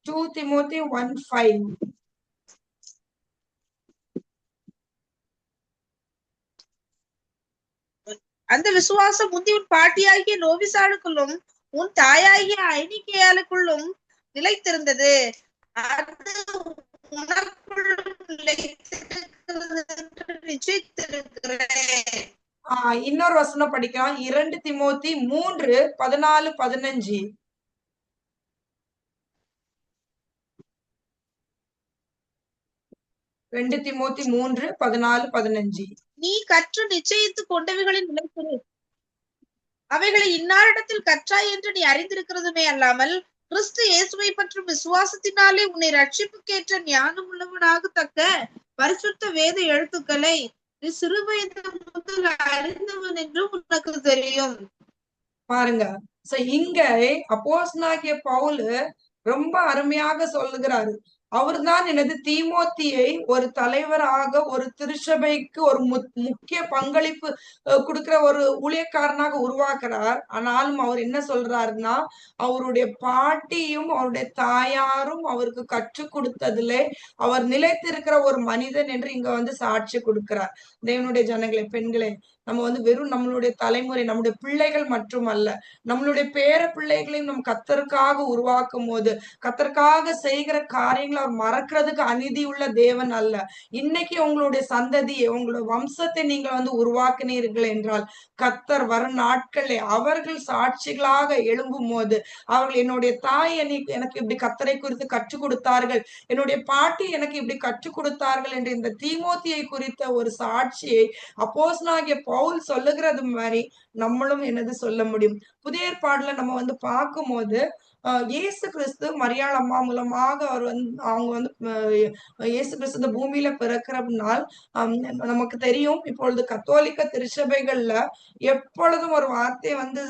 2 தீமோத்தேயு 1:5 அந்த விசுவாசம் முந்தி உன் பாட்டியாகிய லோவிசாளுக்குள்ளும் உன் தாயாகிய ஐனிகேயாளுக்குள்ளும் நிலைத்திருந்தது. அது உனக்குள்ளும் நிலைத்திருக்கிறது என்று நிச்சயித்திருக்கிறேன். இன்னொரு வசனம் படிக்கலாம். 2 தீமோத்தேயு 3:14-15 2 தீமோத்தேயு 3:14-15 நீ கற்று நிச்சயித்துக் கொண்டவைகளில் நிலைத்திரு. அவைகளை இன்னாரிடத்தில் கற்றாய் என்று நீ அறிந்திருக்கிறதுமே அல்லாமல், கிறிஸ்து இயேசுவை பற்றும் விசுவாசத்தினாலே உன்னை ரட்சிப்புக்கேற்ற ஞானம் உள்ளவனாகத்தக்க பரிசுத்த வேத எழுத்துக்களை நீ சிறுவயது முதல் அறிந்தவன் என்று உனக்கு தெரியும். பாருங்க. இங்க அப்போஸ்தலனாகிய பவுல் ரொம்ப அருமையாக சொல்லுகிறாரு. அவர்தான் எனது தீமோத்தியை ஒரு தலைவராக, ஒரு திருச்சபைக்கு ஒரு முக்கிய பங்களிப்பு கொடுக்கிற ஒரு ஊழியக்காரனாக உருவாக்குறார். ஆனாலும் அவர் என்ன சொல்றாருன்னா, அவருடைய பாட்டியும் அவருடைய தாயாரும் அவருக்கு கற்றுக் கொடுத்ததிலே அவர் நிலைத்திருக்கிற ஒரு மனிதன் என்று இங்க வந்து சாட்சி கொடுக்கிறார். தேவனுடைய ஜனங்களே, பெண்களே, நம்ம வந்து வெறும் நம்மளுடைய தலைமுறை, நம்முடைய பிள்ளைகள் மட்டுமல்ல, நம்மளுடைய பேர பிள்ளைகளையும் நம் கர்த்தருக்காக உருவாக்கும் போது, கர்த்தருக்காக செய்கிற காரியங்களை அவர் மறக்கிறதுக்கு அநீதி உள்ள தேவன் அல்ல. இன்னைக்கு உங்களுடைய சந்ததியை, உங்களுடைய வம்சத்தை நீங்கள் வந்து உருவாக்கினீர்கள் என்றால், கர்த்தர் வரும் நாட்களே அவர்கள் சாட்சிகளாக எழும்பும் போது, அவர்கள் என்னுடைய தாய் எனக்கு இப்படி கர்த்தரை குறித்து கற்றுக் கொடுத்தார்கள், என்னுடைய பாட்டி எனக்கு இப்படி கற்றுக் கொடுத்தார்கள் என்று இந்த தீமோத்தியை குறித்த ஒரு சாட்சியை அப்போஸ்தலனாகிய பவுல் சொல்லுகிறது மாதிரி நம்மளும் என்னது சொல்ல முடியும். புதிய ஏற்பாடுல நம்ம வந்து பார்க்கும்போது இயேசு கிறிஸ்து மரியாள் அம்மா மூலமாக அவங்க வந்து இயேசு கிறிஸ்து இந்த பூமியில பிறக்கிற நாள் நமக்கு தெரியும். இப்பொழுது கத்தோலிக்க திருச்சபைகள்ல எப்பொழுதும் ஒரு வார்த்தையை வந்து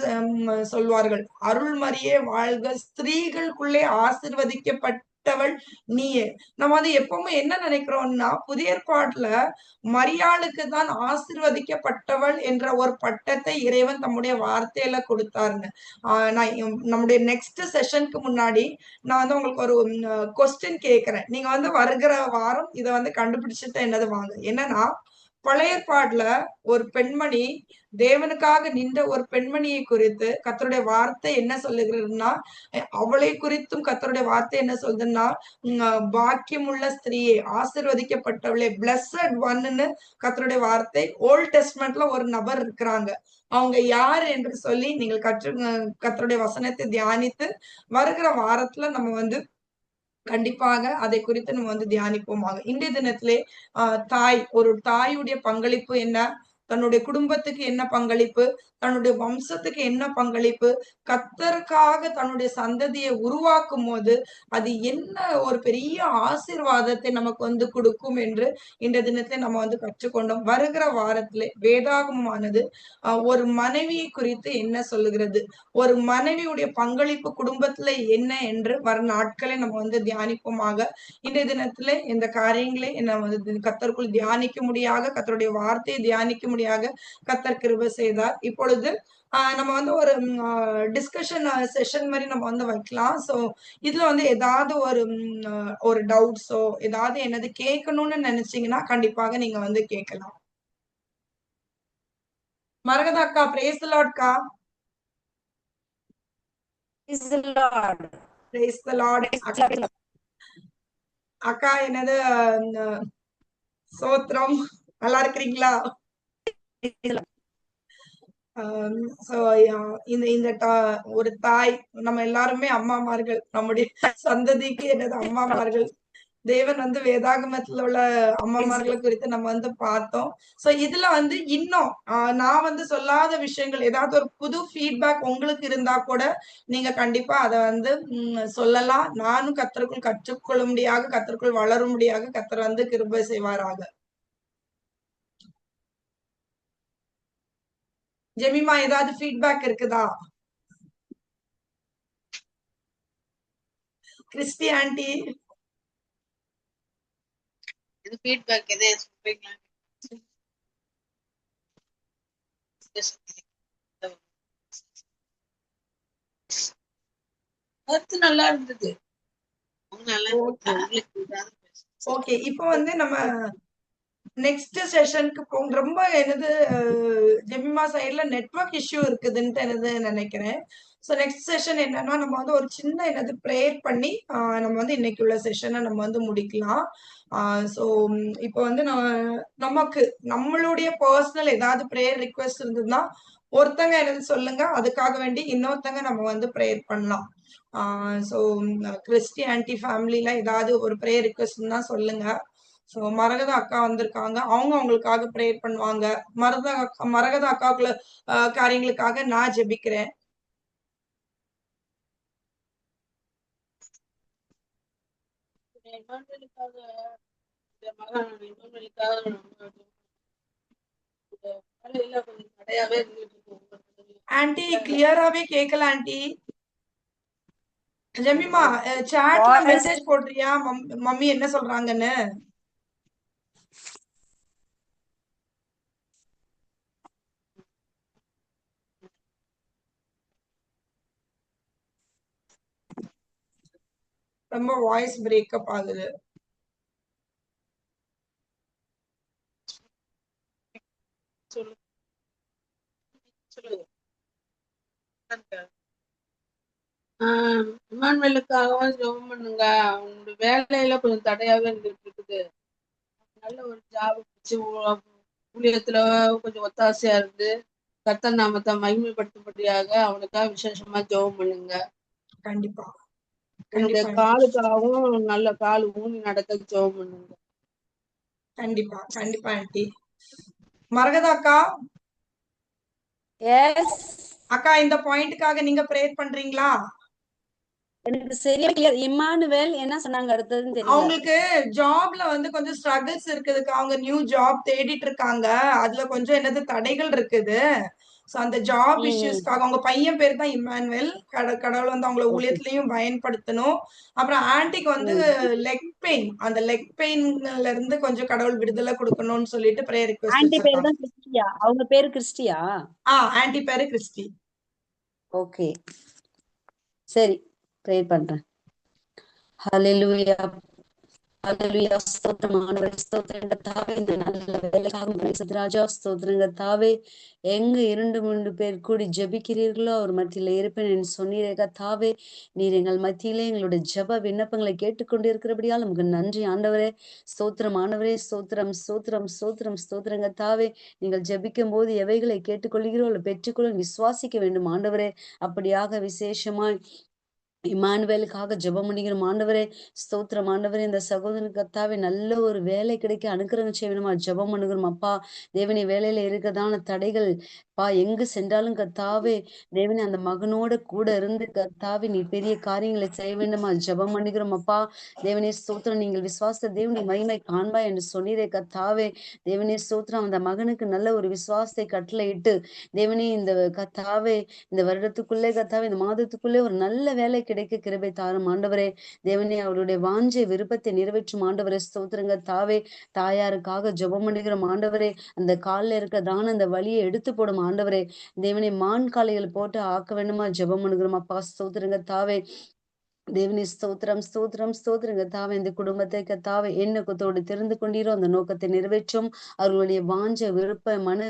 சொல்வார்கள், அருள் மரியே வாழ்க, ஸ்திரீகளுக்குள்ளே ஆசீர்வதிக்கப்பட்டவள் நீயே. நம்ம வந்து எப்பவுமே என்ன நினைக்கிறோம்னா, புதிய ஏற்பாட்டுல மரியாளுக்கு தான் ஆசீர்வதிக்கப்பட்டவள் என்ற ஒரு பட்டத்தை இறைவன் தம்முடைய வார்த்தையில கொடுத்தாருங்க. நம்முடைய நெக்ஸ்ட் செஷனுக்கு முன்னாடி நான் வந்து உங்களுக்கு ஒரு கொஸ்டின் கேட்கிறேன். நீங்க வந்து வருகிற வாரம் இதை வந்து கண்டுபிடிச்சிட்டு என்னது வாங்க. என்னன்னா, பழைய ஏற்பாடுல ஒரு பெண்மணி, தேவனுக்காக நின்ற ஒரு பெண்மணியை குறித்து கர்த்தருடைய வார்த்தை என்ன சொல்லுகிறதுன்னா, அவளை குறித்தும் கர்த்தருடைய வார்த்தை என்ன சொல்லுதுன்னா, பாக்கியமுள்ள ஸ்திரீயே, ஆசீர்வதிக்கப்பட்டவளே, பிளஸட் ஒன்னு கர்த்தருடைய வார்த்தை. ஓல்ட் டெஸ்ட்மெண்ட்ல ஒரு நபர் இருக்கிறாங்க. அவங்க யார் என்று சொல்லி நீங்கள் கர்த்தருடைய வசனத்தை தியானித்து வருகிற வாரத்துல நம்ம வந்து கண்டிப்பாக அதை குறித்து நம்ம வந்து தியானிப்போமாக. இன்றைய தினத்திலே ஒரு தாயுடைய பங்களிப்பு என்ன, தன்னுடைய குடும்பத்துக்கு என்ன பங்களிப்பு, தன்னுடைய வம்சத்துக்கு என்ன பங்களிப்பு, கர்த்தருக்காக தன்னுடைய சந்ததியை உருவாக்கும் போது அது என்ன ஒரு பெரிய ஆசீர்வாதத்தை நமக்கு வந்து கொடுக்கும் என்று இந்த தினத்தை நம்ம வந்து கற்றுக்கொண்டோம். வருகிற வாரத்திலே வேதாகமமானது ஒரு மனைவியை குறித்து என்ன சொல்லுகிறது, ஒரு மனைவியுடைய பங்களிப்பு குடும்பத்துல என்ன என்று வரும் நாட்களை நம்ம வந்து தியானிப்போமாக. இன்றைய தினத்துல இந்த காரியங்களை நம்ம கர்த்தருக்குள் தியானிக்க முடியாக, கர்த்தருடைய வார்த்தையை தியானிக்க முடியாக கர்த்தர் கிருபை செய்தார். இப்பொழுது நம்ம வந்து ஒரு டிஸ்கஷன் செஷன் மாதிரி நம்ம வந்து வைக்கலாம். சோ இதுல வந்து ஏதாவது ஒரு டவுட்ஸோ ஏதாவது என்னது கேட்கணும்னு நினைச்சீங்கன்னா கண்டிப்பாக நீங்க வந்து கேட்கலாம். மரகதா அக்கா, praise the Lord அக்கா. Praise the Lord. Praise the Lord. Praise the Lord. அக்கா என்னது சோத்திரம், நல்லா இருக்கிறீங்களா? Praise the Lord. சோ இந்த ஒரு தாய், நம்ம எல்லாருமே அம்மாமார்கள், நம்முடைய சந்ததிக்கு என்னது அம்மாமார்கள். தேவன் வந்து வேதாகமத்துல உள்ள அம்மாமார்களை குறித்து நம்ம வந்து பார்த்தோம். சோ இதுல வந்து இன்னும் நான் வந்து சொல்லாத விஷயங்கள், ஏதாவது ஒரு புது ஃபீட்பேக் உங்களுக்கு இருந்தா கூட நீங்க கண்டிப்பா அதை வந்து சொல்லலாம். நானும் கர்த்தருக்குள் கற்றுக்கொள்ளும்படியாக, கர்த்தருக்குள் வளரும்படியாக கர்த்தர் வந்து கிருபை செய்வாராக. ஜெமிமா, ஏதாவது ஃபீட்பேக் இருக்குதா? கிறிஸ்டி ஆண்டி, இது ஃபீட்பேக் எதே சொல்றீங்களா? கருத்து நல்லா இருந்தது. நல்லா ஓகே. இப்போ வந்து நம்ம நெக்ஸ்ட் செஷனுக்கு போங்க. ரொம்ப என்னது ஜெமிமா சைடுல நெட்வொர்க் இஷ்யூ இருக்குதுன்ட்டு என்னது நினைக்கிறேன். ஸோ நெக்ஸ்ட் செஷன் என்னன்னா, நம்ம வந்து ஒரு சின்ன என்னது ப்ரேயர் பண்ணி நம்ம வந்து இன்னைக்கு உள்ள செஷனை நம்ம வந்து முடிக்கலாம். ஸோ இப்போ வந்து நமக்கு நம்மளுடைய பர்சனல் ஏதாவது ப்ரேயர் ரிக்வெஸ்ட் இருந்ததுன்னா ஒருத்தங்க என்னது சொல்லுங்க, அதுக்காக வேண்டி இன்னொருத்தங்க நம்ம வந்து ப்ரேயர் பண்ணலாம். ஸோ கிறிஸ்டி ஆன்டி ஃபேமிலியில ஏதாவது ஒரு ப்ரேயர் ரிக்வெஸ்ட்னா சொல்லுங்க. ஸோ மரகத அக்கா வந்திருக்காங்க, அவங்க அவங்களுக்காக ப்ரேயர் பண்ணுவாங்க. மரகத அக்காக்குள்ள காரியங்களுக்காக நான் ஜெபிக்கிறேன். இமானுவேலுக்காக, இந்த மகன் இமானுவேலுக்காக வேலையில கொஞ்சம் தடையாவே இருந்துட்டு இருக்கு. ஆன்டி கிளியராவே கேட்கல ஆன்டி. ஜெமிமா சாட்ல Voice மெசேஜ் போடுறியா மம்மி என்ன சொல்றாங்கன்னு? ரொம்ப வாய்ஸ் பிரேக்கப் ஆகுது. சொல்லுங்க. இமானுவேலுக்காகவும் ஜெபம் பண்ணுங்க. அவனுடைய வேலையில கொஞ்சம் தடையாவே இருந்துட்டு இருக்குது. நல்ல ஒரு ஜாப் வச்சு ஊழியத்துல கொஞ்சம் ஒத்தாசையா இருந்து கர்த்தர் நாமத்தை மகிமைப்படுத்தும்படியாக அவனுக்காக விசேஷமா ஜெபம் பண்ணுங்க. கண்டிப்பா என்னுடைய கண்டிப்பா காலுக்காகவும் நல்ல கால் ஊனி நடக்க ஜெபம் பண்ணுங்க. கண்டிப்பா கண்டிப்பா ஆன்டி. மரகதா அக்கா, Yes. அக்கா இந்த பாயிண்ட்காக நீங்க ப்ரேயர் பண்றீங்களா? எனக்கு சரியா கிளியர். இம்மானுவேல் என்ன சொன்னாங்க அடுத்ததுன்னு தெரியல. அவங்களுக்கு ஜாப்ல வந்து கொஞ்சம் ஸ்ட்ரகிள்ஸ் இருக்குதுக்கா. அவங்க நியூ ஜாப் தேடிட்டு இருக்காங்க. அதுல கொஞ்சம் என்னது தடைகள் இருக்குது. சோ அந்த ஜாப் இஷ்யூஸ்க்காக, அவங்க பையன் பேர் தான் இம்மானுவேல். கடவுள் வந்து அவங்கள ஓகே. ஊழியத்திலையும் பயன்படுத்தணும். அப்புறம் ஆன்டிக்கு வந்து லெக் பெயின், அந்த லெக் பெயின்ல இருந்து கொஞ்சம் கடவுள் விடுதலை கொடுக்கணும்னு சொல்லிட்டு பிரேயர் ரிக்வெஸ்ட் ஆன்டி பேர் வச்சிருக்காங்க. தான் கிறிஸ்டியா? அவங்க பேரு கிறிஸ்டியா? ஆன்டி பேரு கிறிஸ்டி. ஓகே, சரி, ப்ரே பண்றேன். ஹல்லேலூயா, ஹல்லேலூயா. ஸ்தோத்திரம் ஆண்டவரே, ஸ்தோத்திரம் கர்த்தாவே. இந்த நல்ல வேலைக்காக பரிசுத்த ராஜா ஸ்தோத்திரம் கர்த்தாவே. எங்க 2-3 பேர் கூடி ஜெபிக்கிறீர்களோ அவர் மத்தியில இருப்பேன் என்று சொன்னீரே கர்த்தாவே. நீர் எங்கள் மத்தியிலே எங்களுடைய ஜெப விண்ணப்பங்களை கேட்டுக்கொண்டிருக்கிறபடியால் நமக்கு நன்றி ஆண்டவரே. ஸ்தோத்திரம் ஆண்டவரே, ஸ்தோத்திரம் ஸ்தோத்திரம் ஸ்தோத்திரம் ஸ்தோத்திரம் கர்த்தாவே. நீங்கள் ஜெபிக்கும் போது எவைகளை கேட்டுக்கொள்கிறீர்களோ பெற்றுக்கொள்ள விசுவாசிக்க வேண்டும் ஆண்டவரே. அப்படியாக விசேஷமாய் இமானுவேலுக்காக ஜெபம் பண்ணிக்கிறோம் ஆண்டவரே. ஸ்தோத்திரம் ஆண்டவரே. இந்த சகோதரனுக்கு கர்த்தாவே நல்ல ஒரு வேலை கிடைக்க அனுக்கிரகம் செய்யணுமா ஜெபம் பண்ணுகிறோம் அப்பா. தேவனி வேலையில இருக்கதான தடைகள் எங்கு சென்றாலும் கர்த்தாவே தேவனி அந்த மகனோட கூட இருந்து கர்த்தாவே நீ பெரிய காரியங்களை செய்ய வேண்டுமா ஜெபம் பண்ணிக்கிறோம் அப்பா. தேவனே ஸ்தோத்திரம். நீங்கள் விசுவாச தேவனி மகிமை காண்பா என்று சொன்னீரே கர்த்தாவே. தேவனே ஸ்தோத்திரம். அந்த மகனுக்கு நல்ல ஒரு விசுவாசத்தை கட்டளையிட்டு தேவனே இந்த கர்த்தாவே இந்த வருடத்துக்குள்ளே கர்த்தாவே இந்த மாதத்துக்குள்ளே ஒரு நல்ல வேலை கிடைக்க கிருபை தாரும் ஆண்டவரே. தேவனே அவருடைய வாஞ்சை விருப்பத்தை நிறைவேற்றும் ஆண்டவரே. ஸ்தோத்திரங்க தாவே. தாயாருக்காக ஜெபம் பண்ணுகிறோம் ஆண்டவரே. அந்த காலில் இருக்கிறதான அந்த வலியை எடுத்து போடும் ஆண்டவரே. தேவனே மான் காளைகள் போட்டு ஆக்க வேண்டுமா ஜெபம் பண்ணுகிறோம் அப்பா. ஸ்தோத்திரங்க தாவே. தேவனே ஸ்தோத்திரம் ஸ்தோத்திரம் ஸ்தோத்திரம் கத்தாவே. இந்த குடும்பத்தை கத்தாவே எண்ணக்கத்தோடு தெரிந்து கொண்டீரோ அந்த நோக்கத்தை நிறைவேற்றும். அவர்களுடைய வாஞ்ச விருப்ப மனு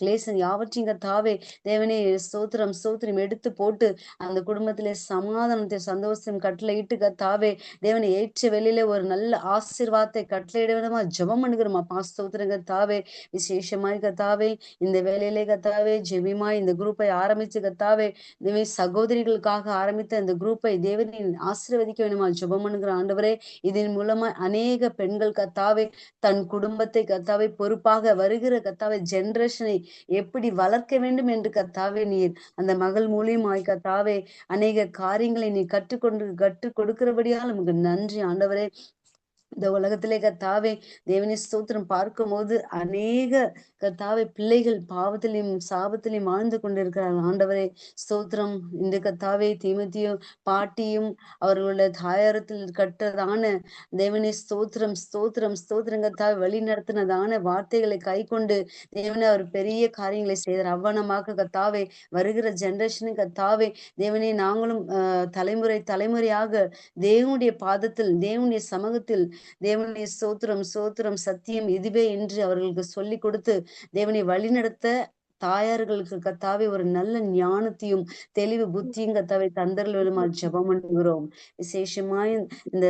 கிளேசன் யாவற்றையும் கத்தாவே தேவனே ஸ்தோத்திரம் ஸ்தோத்திரம் எடுத்து போட்டு அந்த குடும்பத்திலே சமாதானத்தை சந்தோஷம் கட்டளையிட்டு கத்தாவே தேவனை ஏற்ற வெளியில ஒரு நல்ல ஆசீர்வாதத்தை கட்டளையிட வேணுமா ஜெபம் பண்ணுகிறோமா பா. ஸ்தோத்திரம் கத்தாவே. விசேஷமாய் கத்தாவே இந்த வேலையிலே கத்தாவே ஜெபிமாய் இந்த குரூப்பை ஆரம்பிச்சு கத்தாவே தேவனே சகோதரிகளுக்காக ஆரம்பித்த இந்த குரூப்பை தேவனின் ஆசீர்வதிக்க வேணுமா ஜெபம் பண்ணுகிற ஆண்டவரே. இதன் மூலமா அநேக பெண்கள் கத்தாவே தன் குடும்பத்தை கத்தாவே பொறுப்பாக வருகிற கத்தாவே ஜெனரேஷனை எப்படி வளர்க்க வேண்டும் என்று கத்தாவே நீர் அந்த மகள் மூலியமாய் கத்தாவே அநேக காரியங்களை நீ கற்றுக் கொடுக்கிறபடியால் நமக்கு நன்றி ஆண்டவரே. இந்த உலகத்திலே கத்தாவே தேவனே ஸ்தோத்திரம் பார்க்கும்போது அநேக கத்தாவே பிள்ளைகள் பாவத்திலையும் சாபத்திலையும் வாழ்ந்து கொண்டிருக்கிறார்கள் ஆண்டவரே. ஸ்தோத்திரம். இந்த கத்தாவே தீமோத்தேயும் பாட்டியும் அவர்களுடைய தாயாரத்தில் கட்டதான தேவனே ஸ்தோத்திரம் ஸ்தோத்திரம் ஸ்தோத்திரம் கத்தாவே வழி நடத்தினதான வார்த்தைகளை கை கொண்டு தேவனே அவர் பெரிய காரியங்களை செய்தார். அவ்வனமாக கத்தாவே வருகிற ஜெனரேஷனு கத்தாவே தேவனே நாங்களும் தலைமுறையாக தேவனுடைய பாதத்தில் தேவனுடைய சமூகத்தில் தேவனுடைய ஸ்தோத்திரம் ஸ்தோத்திரம் சத்தியம் இதுவே என்று அவர்களுக்கு சொல்லி கொடுத்து தேவனை வழிநடத்த தாயார்களுக்கு கத்தாவே ஒரு நல்ல ஞானத்தையும் தெளிவு புத்தியும் கத்தாவை தந்தர்களுமா ஜெபம் பண்ணுகிறோம். விசேஷமாய் இந்த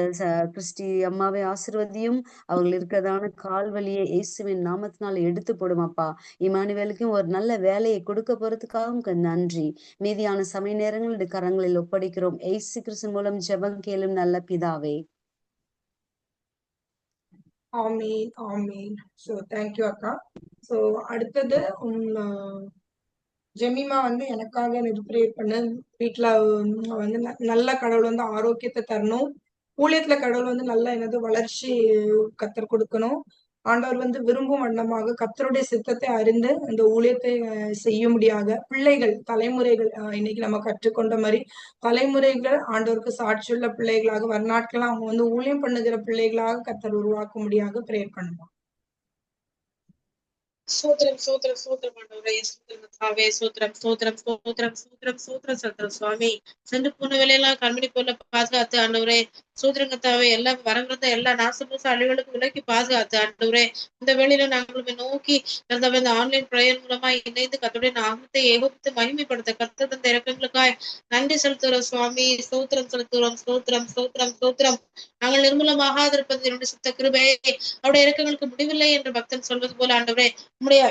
கிறிஸ்டி அம்மாவை ஆசீர்வதியும். அவர்கள் இருக்கிறதான கால்வழியை இயேசுவின் நாமத்தினால் எடுத்து போடுமாப்பா. இமானுவேலுக்கும் ஒரு நல்ல வேலையை கொடுக்க போறதுக்காகவும் நன்றி. மீதியான சமய நேரங்கள் கரங்களில் ஒப்படைக்கிறோம். இயேசு கிறிஸ்து மூலம் ஜெபம் கேளும் நல்ல பிதாவே. ஆமீன் ஆமீன். ஸோ தேங்க்யூ அக்கா. ஸோ அடுத்தது ஜெமிமா வந்து எனக்காக ப்ரே பண்ண வீட்டுல வந்து நல்ல கடவுள் வந்து ஆரோக்கியத்தை தரணும். ஊழியத்துல கடவுள் வந்து நல்ல என்னது வளர்ச்சி கத்தர் கொடுக்கணும். ஆண்டவர் வந்து விரும்பும் வண்ணமாக கத்தருடைய சித்தத்தை அறிந்து அந்த ஊழியத்தை செய்யும்படியாக பிள்ளைகள் தலைமுறைகள் இன்னைக்கு நம்ம கற்றுக்கொண்ட மாதிரி தலைமுறைகள் ஆண்டவருக்கு சாட்சியுள்ள பிள்ளைகளாக வரநாட்கள் அவங்க வந்து ஊழியம் பண்ணுகிற பிள்ளைகளாக கத்தர் உருவாக்கும்படியாக ப்ரேயர் பண்ணுவோம். சூத்திரம் சூத்திரம் சூத்திரம் ஆண்டவரே. சூத்திரத்தாவே சூத்திரம் சூத்திரம் சூத்திரம் சூத்திரம் சூத்திரம் சத்திரம் சுவாமி. சென்று போன வேலையெல்லாம் கண்மணி போல பாதுகாத்து ஆண்டவரே. சூத்திரங்கத்தாவே எல்லாம் வரங்கிறத எல்லா நாசமோச அழிவுகளுக்கு விலக்கி பாதுகாத்து ஆண்டவரே. இந்த வேளையில நாங்களுமே நோக்கி இந்த ஆன்லைன் பிரேயர் மூலமா இணைந்து கத்தோடைய நாமத்தை ஏகோபித்து மகிமைப்படுத்த கத்த தந்த இறக்கங்களுக்காய் நன்றி செலுத்துகிறோம் சுவாமி. சூத்திரம் செலுத்துகிறோம். சூத்திரம் சூத்திரம் சூத்திரம். நாங்கள் நிர்மூலமாக இருப்பது என்னுடைய சுத்த கிருபையை அவருடைய இறக்கங்களுக்கு முடிவில்லை என்று பக்தன் சொல்வது போல ஆண்டவரே உம்முடைய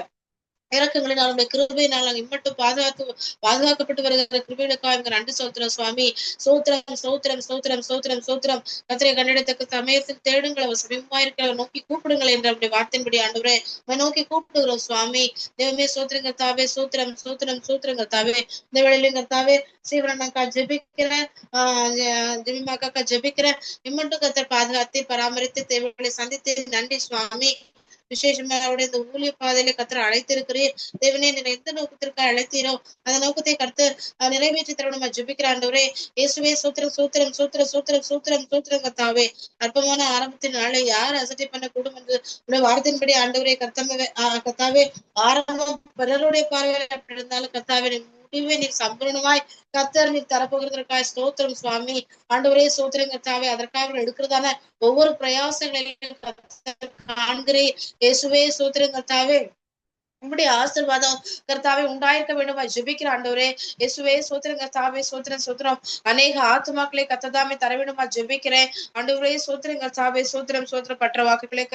இறக்கங்களினால் நம்முடைய கிருபையினால் நாங்கள் இம்மட்டும் பாதுகாக்கப்பட்டு வருகிற கிருபைகளுக்காக நன்றி செலுத்துறோம் சுவாமி. சோத்திரம் சோத்திரம் சோத்திரம் சோத்திரம் சோத்திரம். கத்திரை கண்டெடுத்த சமயத்தில் தேடுங்கள் அவர் சமீபமா இருக்கிற நோக்கி கூப்பிடுங்கள் என்ற அப்படி வார்த்தையின்படி ஆண்டவரே நோக்கி கூப்பிடுகிறோம் சுவாமி. தெய்வமே சோத்திரங்கள் தாவே சோத்திரம் சோத்திரம் சோத்திரங்கள் தாவே. இந்த வேளையிலும் கத்தாவே சீவரனாக்கா ஜெபிக்கிறேன். ஜெபிமாக்கா ஜெபிக்கிறேன். இம்மட்டும் கத்தர் பாதுகாத்து பராமரித்து தேவைகளை சந்தித்து நன்றி சுவாமி. விசேஷமா அவருடைய இந்த ஊழிய பாதையில கத்தர் அழைத்திருக்கிறீர். தேவனே நீங்க எந்த நோக்கத்திற்கு அழைத்தீரோ அந்த நோக்கத்தை கருத்து நிறைவேற்றி தரணும் ஜெபிக்கிற ஆண்டவரே. இயேசுவே சூத்திரம் சூத்திரம் சூத்திரம் சூத்திரம் சூத்திரம் சூத்திரம் கத்தாவே. அற்பமான ஆரம்பத்தின் நாளை யார் அசட்டை பண்ண கூடும் என்று உடைய வார்த்தையின்படி ஆண்டவரே கத்தாவே ஆரம்பம் பிறருடைய பார்வையில் அப்படி இருந்தாலும் கத்தாவே முடிவே நீர் சம்பூர்ணமாய் கத்தர் நீர் தரப்போகிறதற்காக ஸ்தோத்திரம் சுவாமி. ஆண்டவரே சோத்திரம் கத்தாவே. அதற்காக எடுக்கிறதான ஒவ்வொரு பிரயாசங்களையும் காண்கிறேன். இயேசுவே சோத்திரம் கத்தாவே. உங்களுடைய ஆசீர்வாதம் கர்த்தாவே உண்டாயிருக்க வேண்டுமா ஜெபிக்கிற ஆண்டவரே. இயேசுவே சோத்திரம் கர்த்தாவே சோத்திரம் சோத்திரம். அநேக ஆத்துமாக்களை கத்ததாமே தர வேண்டுமா ஜெபிக்கிறேன் ஆண்டவரே. சோத்திரம் கர்த்தாவே சோத்திரம் சோத்திரம். பற்ற வாக்குகளை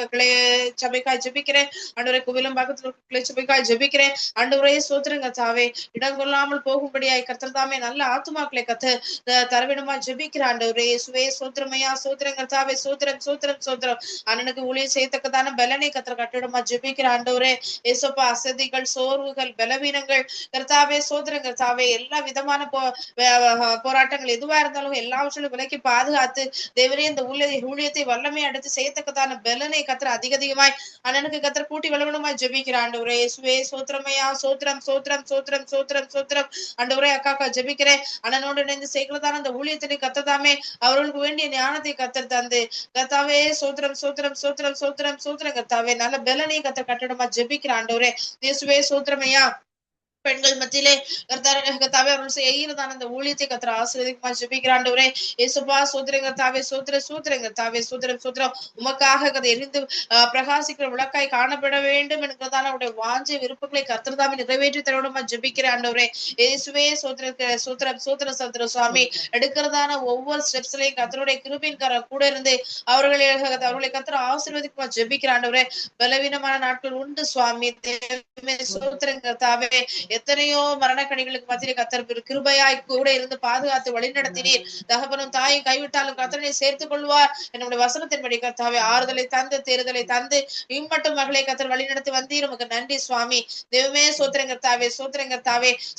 சபைக்காய் ஜெபிக்கிறேன் ஆண்டவரே. குவிலம் பாக்கத்துல சபைக்காய் ஜெபிக்கிறேன் ஆண்டவரே. சோத்திரம் கர்த்தாவே இடம் கொள்ளாமல் போகும்படியாய் கர்த்தர்தாமே நல்ல ஆத்துமாக்களை தர வேண்டுமா ஜெபிக்கிற ஆண்டவரே. இயேசுவே சோத்திரமையா சோத்திரம் கர்த்தாவே சோத்திரம் சோத்திரம் சோத்திரம். அண்ணனுக்கு ஊழியம் செய்யத்தக்கதான பலனை கத்தர் கட்டிடுமா ஜெபிக்கிற ஆண்டவரே. இயேசுப்பா அசதிகள் சோர்வுகள் பலவீனங்கள் கர்த்தாவே சோத்திரம் கர்த்தாவே எல்லா விதமான போராட்டங்கள் எதுவா இருந்தாலும் எல்லாவற்றிலும் விலக்கி பாதுகாத்து தேவரே இந்த ஊழியத்தை வல்லமை அடுத்து செய்யத்தக்கதான பலனை கத்தர் அதிகமாய் அண்ணனுக்கு கத்தர் கூட்டி வளவனுமாய் ஜெபிக்கிற ஆண்டவரே. இயேசுவே சோத்திரமையா சோத்திரம் சோத்திரம் சோத்திரம் சோத்திரம் சோத்திரம். ஆண்டவரே அக்காக்கா ஜெபிக்கிறேன் அண்ணனோடு இணைந்து செய்கிறதான அந்த ஊழியத்தினை கத்ததாமே அவர்களுக்கு வேண்டிய ஞானத்தை கத்தர் தந்து கர்த்தாவே சோத்திரம் சோத்திரம் சோத்திரம் சோத்திரம் சோத்திரம் கர்த்தாவே நல்ல பலனை கத்தர் கட்டிடமா ஜெபிக்கிற ஆண்டவரே. இயேசுவே சோத்திரமையா பெண்கள் மத்தியிலே கர்த்தாவே அவர்கள் செய்கிறதான அந்த ஊழியத்தை கர்த்தர் ஆசீர்வதிக்குமா ஜெபிக்கிறேன் ஆண்டவரே. இயேசுப்பா சோத்திரம் கர்த்தாவே, சோத்திரம் கர்த்தாவே, சோத்திரம் உமக்காக எரிந்து பிரகாசிக்கிற விளக்காய் காணப்பட வேண்டும் என்கிறதான அவருடைய வாஞ்சை விருப்பங்களை கர்த்தர் தாமே நிறைவேற்றி தரணுமா ஜெபிக்கிறேன் ஆண்டவரே. இயேசுவே சோத்திரம் சுவாமி. எடுக்கிறதான ஒவ்வொரு ஸ்டெப்ஸ்லையும் கர்த்தருடைய கிருபையின் கூட இருந்து அவர்களை கர்த்தர் ஆசீர்வதிக்குமா ஜெபிக்கிறேன் ஆண்டவரே. பலவீனமான நாட்கள் உண்டு சுவாமி. சோத்திரம் கர்த்தாவே, எத்தனையோ மரணக்கணிகளுக்கு மத்தியிலே கர்த்தர் கிருபையாய் கூட இருந்து பாதுகாத்து வழிநடத்தினீர். தகப்பனும் தாயும் கைவிட்டாலும் கர்த்தரை சேர்த்துக் கொள்வார் என்னுடைய வசனத்தின்படி கர்த்தாவே ஆறுதலை தந்து தேறுதலை தந்து இம்மட்டும் மகளை கர்த்தர் வழிநடத்தி வந்தீர். உமக்கு நன்றி சுவாமி. தெய்வமே சோத்திரம் கர்த்தாவே,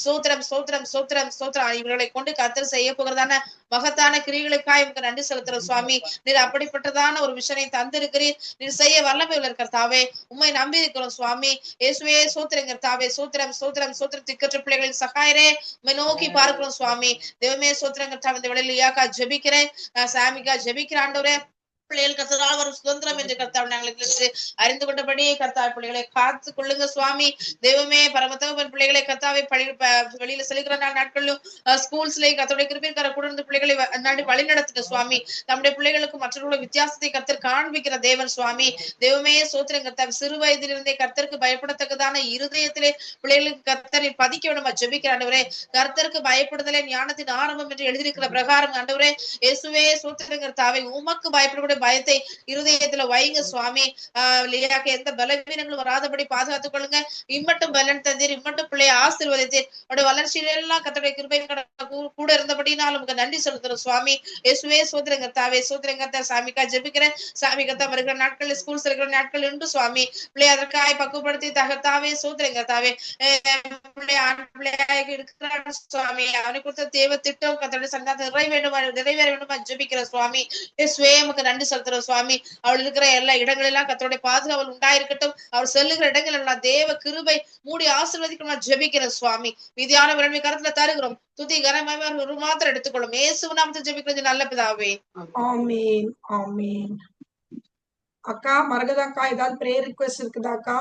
சோத்திரம் இவர்களை கொண்டு கர்த்தர் செய்ய போகிறதான மகத்தான கிரிகளுக்காய் உமக்கு நன்றி செலுத்துறோம் சுவாமி. நீர் அப்படிப்பட்டதான ஒரு விஷனை தந்திருக்கிறீர். நீர் செய்ய வல்லமை உள்ள கர்த்தாவே, உம்மை நம்பி இருக்கிறோம் சுவாமி. இயேசுவே சோத்திரம் கர்த்தாவே, சோத்திரம் திக்கற்ற பிள்ளைகளின் சகாயரே உம்மை நோக்கி பார்க்கிறோம் சுவாமி. தெய்வமே சோத்திரம் கர்த்தாவே, இந்த வேளையில் லியாக்கா ஜெபிக்கிறேன், சாமிக்கா ஜெபிக்கிறேன் ஆண்டவரே. பிள்ளைகள் கர்த்தரால் வரும் சுதந்திரம் என்று கர்த்தாவை நாங்களுக்கு அறிந்து கொண்டபடி கர்த்தாவை பிள்ளைகளை காத்து கொள்ளுங்க சுவாமி. தெய்வமே பரமத்தகவன் பிள்ளைகளை கர்த்தாவை வெளியில செலுகிற நாட்களிலும் ஸ்கூல்ஸ்லயும் கர்த்தருடைய கிருபைக்கார கூட இருந்து பிள்ளைகளை வழி நடத்துங்க சுவாமி. நம்முடைய பிள்ளைகளுக்கு மற்றவர்களுடைய வித்தியாசத்தை கர்த்தர் காண்பிக்கிற தேவன் சுவாமி. தெய்வமே சோத்திரம் கர்த்தாவை, சிறு வயதிலிருந்தே கர்த்தருக்கு பயப்படத்தக்கதான இருதயத்திலே பிள்ளைகளுக்கு கர்த்தரை பதிக்க வேணும் ஜெபிக்கிற ஆண்டவரே. கர்த்தருக்கு பயப்படுதலே ஞானத்தின் ஆரம்பம் என்று எழுதியிருக்கிற பிரகாரம் ஆண்டவரே. இயேசுவே சோத்திரம் கர்த்தாவை, உமக்கு பயப்படக்கூடிய பயத்தை இருதயத்துல வைங்க சுவாமி. லியாக்கு எந்த பலவீனங்களும் வராதபடி பாதுகாத்துக் கொள்ளுங்க. இம்மட்டும் பலன் தந்தீர், இம்மட்டும் பிள்ளைய ஆசீர்வதித்தீர். அவருடைய வளர்ச்சியில எல்லாம் கர்த்தருடைய கிருபையின் கூட இருந்தபடினால் நமக்கு நன்றி செலுத்துறோம் சுவாமி. இயேசுவே சோத்திரம் கர்த்தாவே, சாமிக்கா ஜெபிக்கிறேன். சாமி கர்த்தா வருகிற நாட்கள் ஸ்கூல்ஸ் இருக்கிற நாட்கள் உண்டு சுவாமி. பிள்ளைய அதற்காய் பக்குவப்படுத்தி தகர்த்தாவே சோத்திரம் கர்த்தாவே, இருக்கிறான் சுவாமி. அவனை கொடுத்த தேவ திட்டம் கர்த்தருடைய சந்தானத்தை நிறைவேற வேண்டுமா ஜெபிக்கிற சுவாமி. இயேசுவே நமக்கு நன்றி செலுத்துறோம் சுவாமி. அவள் இருக்கிற எல்லா இடங்களெல்லாம் கர்த்தருடைய பாதுகாவல் உண்டாயிருக்கட்டும். அவர் செல்லுகிற இடங்கள் எல்லாம் தேவ கிருபை மூடி ஆசீர்வதிக்கணும் ஜெபிக்கிற சுவாமி. மீதியான விரண்மை கருத்துல தருகிறோம். துதி கனமாய் ஒரு மாத்திரம் எடுத்துக்கொள்ளும். இயேசு நாமத்தை ஜெபிக்கிறது நல்ல பிதாவே. ஆமீன் ஆமீன். அக்கா மரகதாக்கா, ஏதாவது பிரேயர் ரிக்வெஸ்ட் இருக்குதாக்கா?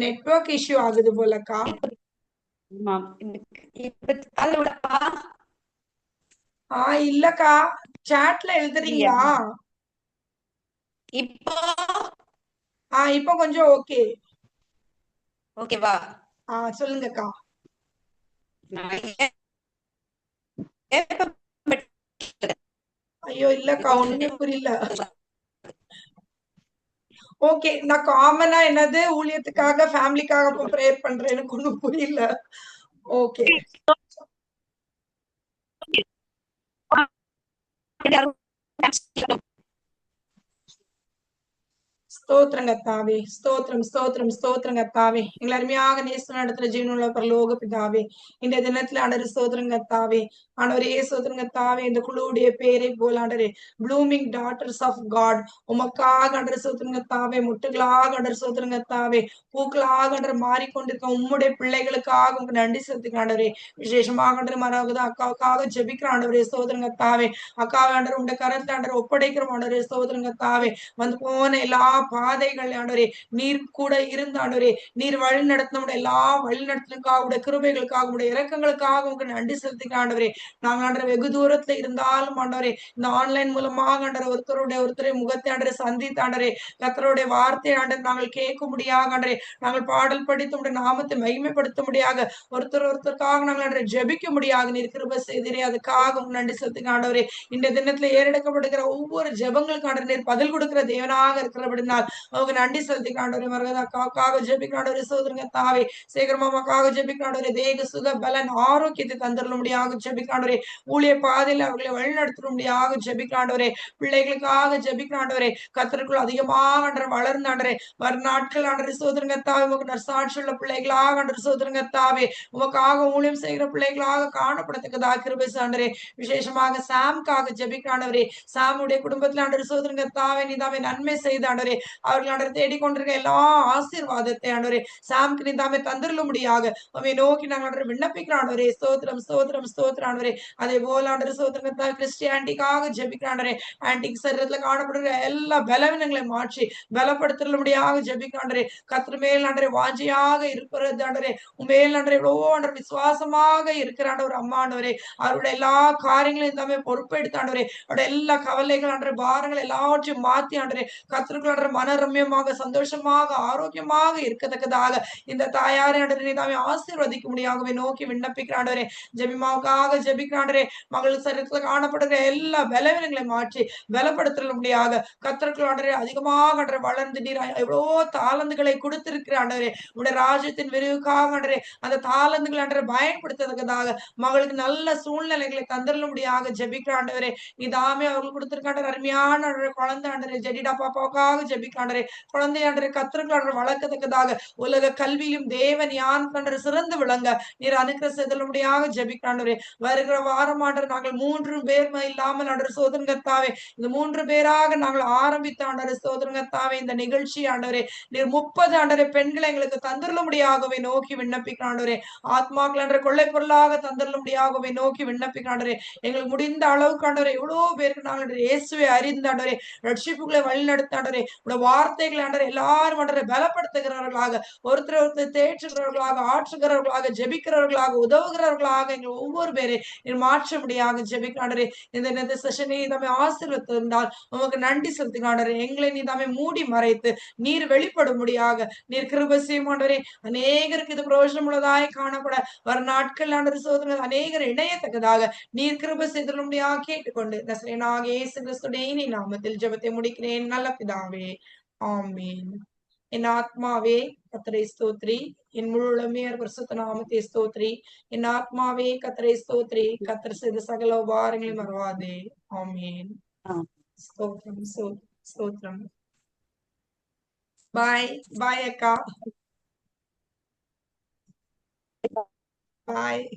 நெட்வொர்க் இஷ்யூ ஆகுது போலக்கா. இல்லக்கா, சாட்ல எழுதுறீங்களா? இப்போ கொஞ்சம் ஓகே. ஓகேவா? சொல்லுங்கக்கா. ஐயோ இல்லக்கா, ஒண்ணுமே புரியல. ஓகே, நான் காமனா என்னது ஊழியத்துக்காக ஃபேமிலிக்காக ப்ரேயர் பண்றேன். எனக்கு ஒண்ணும் புரியல. ஓகே. ஸ்தோத்திரம் கர்த்தாவே, ஸ்தோத்திரம் கர்த்தாவே. எங்களை அருமையாக நேசம் நடத்துற ஜீவனுள்ள பரலோக பிதாவே, இந்த தினத்துல ஆண்டவரே ஸ்தோத்திரம் கர்த்தாவே. ஆண்டவரே ஸ்தோத்திரம் கர்த்தாவே, இந்த குழுவுடைய பேரை போல ஆண்டவரே ப்ளூமிங் டாட்டர்ஸ் ஆஃப் காட், உமக்காக ஆண்டவரே ஸ்தோத்திரம் கர்த்தாவே, முட்டுகளாக ஆண்டவரே ஸ்தோத்திரம் கர்த்தாவே, பூக்களாக ஆண்டவரே மாறிக்கொண்டிருக்க உம்முடைய பிள்ளைகளுக்காக உங்களுக்கு நன்றி செலுத்துங்க ஆண்டவரே. விசேஷமாக ஆண்டவரே மரகத அக்காவுக்காக ஜெபிக்கிற ஆண்டவரே ஸ்தோத்திரம் கர்த்தாவே. அக்காவை ஆண்டவரே உடைய கரத்துல ஆண்டவரே ஒப்படைக்கிற ஆண்டவரே ஸ்தோத்திரம் கர்த்தாவே. வந்து போன எல்லா பாதைகள் ஆண்டவரே நீர் கூட இருந்த ஆண்டவரே, நீர் வழி நடத்தின எல்லா வழி நடத்தினுக்காக உடைய கிருபைகளுக்காக உடைய இறக்கங்களுக்காக உங்களுக்கு நன்றி செலுத்திக்க ஆண்டவரே. நாங்க ஆண்டவரே வெகு தூரத்துல இருந்தாலும் ஆண்டவரே இந்த ஆன்லைன் மூலமாக ஆண்டவரே ஒருத்தருடைய முகத்தை ஆண்டவரே சந்தித்து ஆண்டவரே கர்த்தருடைய வார்த்தை ஆண்டவரே நாங்கள் கேட்க முடியாக ஆண்டவரே, நாங்கள் பாடல் படித்து உடைய நாமத்தை மகிமைப்படுத்த முடியாக, ஒருத்தருக்காக நாங்கள் ஆண்டவரே ஜெபிக்க முடியாக நீர் கிருபை செய்தீரே. அதுக்காக உங்களுக்கு நன்றி செலுத்திக்க ஆண்டவரே. இந்த தினத்துல ஏறெடுக்கப்படுகிற ஒவ்வொரு ஜெபங்களுக்கு ஆண்டவரே நீர் பதில் கொடுக்கிற தேவனாக இருக்கிறபடினால் அவங்க நன்றி செலுத்திக்காண்டவரே. மரகத அக்காவுக்காக ஜெபிக்காண்டவரே சோதரங்க தாவே. சேகரமாமாக்காக ஜெபிக்காண்டவரே. தேக சுக பலன் ஆரோக்கியத்தை தந்துடலும்படியாக ஜெபிக்காண்டவரே. ஊழிய பாதையில் அவர்களை வழிநடத்தலும்படியாக ஜெபிக்காண்டவரே. பிள்ளைகளுக்காக ஜெபிக்காண்டவரே. கத்தருக்குள் அதிகமாக வளர்ந்தாண்டரே. வரும் நாட்கள் ஆண்டரை சோதரங்க தாவே உமக்கு நற்சாட்சியுள்ள பிள்ளைகளாக ஆண்டரை சோதரங்க தாவே உமக்காக ஊழியம் செய்கிற பிள்ளைகளாக காணப்படத்தக்கதாக கிருபை சாண்டரே. விசேஷமாக சாம்காக ஜெபிக்காண்டவரே. சாமுடைய குடும்பத்தில் ஆண்டவர் சோதரங்க தாவே நீதாமே நன்மை செய்தாண்டவரே. அவர்கள் ஆண்டவர் தேடிக்கொண்டிருக்க எல்லா ஆசீர்வாதத்தை ஆண்டவரே சாம்க்கு நீதாமே தந்துருளும்படியாக உம்மை நோக்கி நாங்கள் ஆண்டவரே விண்ணப்பிக்கிறாண்டவரே. ஸ்தோத்திரம் ஸ்தோத்திரம் ஸ்தோத்திரம் ஆண்டவரே. அதே போல ஆண்டவர் சோதரங்க தாவே கிறிஸ்டியாண்டிக்காக ஜெபிக்கிறாண்டவரே. ஆன்டிக் சரீரத்துல காணப்படுகிற எல்லா பலவீனங்களை மாற்றி பலப்படுத்தலும்படியாக ஜெபிக்கிறாண்டவரே. கர்த்தர் மேல் ஆண்டவரே வாஞ்சியாக இருக்கிறது ஆண்டவரே. உண்மையில் ஆண்டவரே எவ்வளவோ ஆண்டவர் விசுவாசமாக இருக்கிறாண்ட ஒரு அம்மா ஆண்டவரே. அவருடைய எல்லா காரியங்களையும் எல்லாமே பொறுப்பெடுத்து ஆண்டவரே. அவருடைய எல்லா கவலைகள் ஆண்டவரே பாரங்கள் எல்லாவற்றையும் மாற்றி ஆண்டவரே கர்த்தருக்குள் ஆண்டவரே மனரம்யமாக சந்தோஷமாக ஆரோக்கியமாக இருக்கத்தக்கதாக இந்த தாயாரை ஆண்டவரே நீதாமே ஆசீர்வதிக்க முடியாகவே நோக்கி விண்ணப்பிக்கிறாண்டவரே. ஜெபிமாவுக்காக ஜெபிக்கிறாண்டவரே. மகள் சரீரத்துல காணப்படுகிற எல்லா பலவீனங்களை மாற்றி பலப்படுத்த முடியாக கர்த்தருக்குள் ஆண்டவரே அதிகமாக ஆண்டவரே வளர்ந்து நீர் எவ்வளவோ தாளந்துகளை கொடுத்திருக்கிற ஆண்டவரே. உடைய ராஜ்யத்தின் விரிவுக்காக ஆண்டவரே அந்த தாளந்துகளை ஆண்டவரே பயன்படுத்தத்தக்கதாக மகளுக்கு நல்ல சூழ்நிலைகளை தந்துடலும்படியாக ஜெபிக்கிற ஆண்டவரே. நீதாமே அவர்கள் கொடுத்திருக்காண்ட அருமையான ஆண்டவரே குழந்தை ஆண்டவரே ஜெடிடா பாப்பாவுக்காக ஜெபிக்காண்டவரே. குழந்தை ஆண்டவரே கர்த்தருக்குள் ஆண்டவரே வளர்க்கத்தக்கதாக உலக கல்வியும் தேவன் யான் ஆண்டவரே சிறந்து விளங்க நீர் அனுக்கிர செல்லும்படியாக ஜெபிக்காண்டவரே. வருகிற வாரம் ஆண்டவரே நாங்கள் 3 பேர் இல்லாமல் ஆண்டவரே சோதரங்கத்தாவே இந்த 3 பேராக நாங்கள் ஆரம்பித்த ஆண்டவரே சோதரங்கத்தாவே இந்த நிகழ்ச்சி ஆண்டவரே நீர் 30 ஆண்டவரே பெண்களை எங்களுக்கு தந்துடலும்படியாகவே நோக்கி விண்ணப்பிக்கிறாண்டவரே. ஆத்மாக்கள் என்ற கொள்ளை பொருளாக தந்துடலும்படியாகவே நோக்கி விண்ணப்பிக்கிறாண்டவரே. எங்களுக்கு முடிந்த அளவுக்கு ஆண்டவரே எவ்வளவு பேருக்கு நாங்கள் இயேசுவை அறிந்தாண்டவரே ரட்சிப்புகளை வழிநடத்தாண்டவரே. உடைய வார்த்தைகளை ஆண்டவரே எல்லாரும் ஆண்டவரை பலப்படுத்துகிறவர்களாக ஒருத்தர் ஒருத்தர் தேற்றுகிறவர்களாக ஆற்றுகிறவர்களாக ஜெபிக்கிறவர்களாக உதவுகிறவர்களாக எங்கள் ஒவ்வொரு பேரை நீர் மாற்ற முடியாக ஜெபிக்காண்டவரே. இந்த செஷனை தம்மை ஆசீர்வதித்தால் உமக்கு நன்றி செலுத்துகிறாண்டவரே. எங்களை நீ தம்மை மூடி மறைத்து நீர் வெளிப்படும்படியாக நீர் கிருபை செய்யும் ஆண்டவரே. அநேகருக்கு இது பிரயோஜனம் உள்ளதாய் காணப்பட வர நாட்கள் ஆண்டவர் சோதனை அநேகர் இணையத்தக்கதாக நீர் கிருபை செய்துள்ளபடியாக கேட்டுக்கொண்டு நசரேயனாக இயேசு கிறிஸ்துவின் இனி நாமத்தில் ஜெபத்தை முடிக்கிறேன் நல்ல பிதாவே. ஆமென். என் ஆத்மாவே கர்த்தரை ஸ்தோத்திரி. என் முழு உளமையர் பரிசுத்த நாமத்தை ஸ்தோத்திரி. என் ஆத்மாவே கர்த்தரை ஸ்தோத்திரி. கர்த்தர் செய்த சகல உபகாரங்களையும் மறவாதே. ஆமென். ஸ்தோத்திரம் ஸ்தோத்திரம். பாய் பாய் அக்கா. பாய்.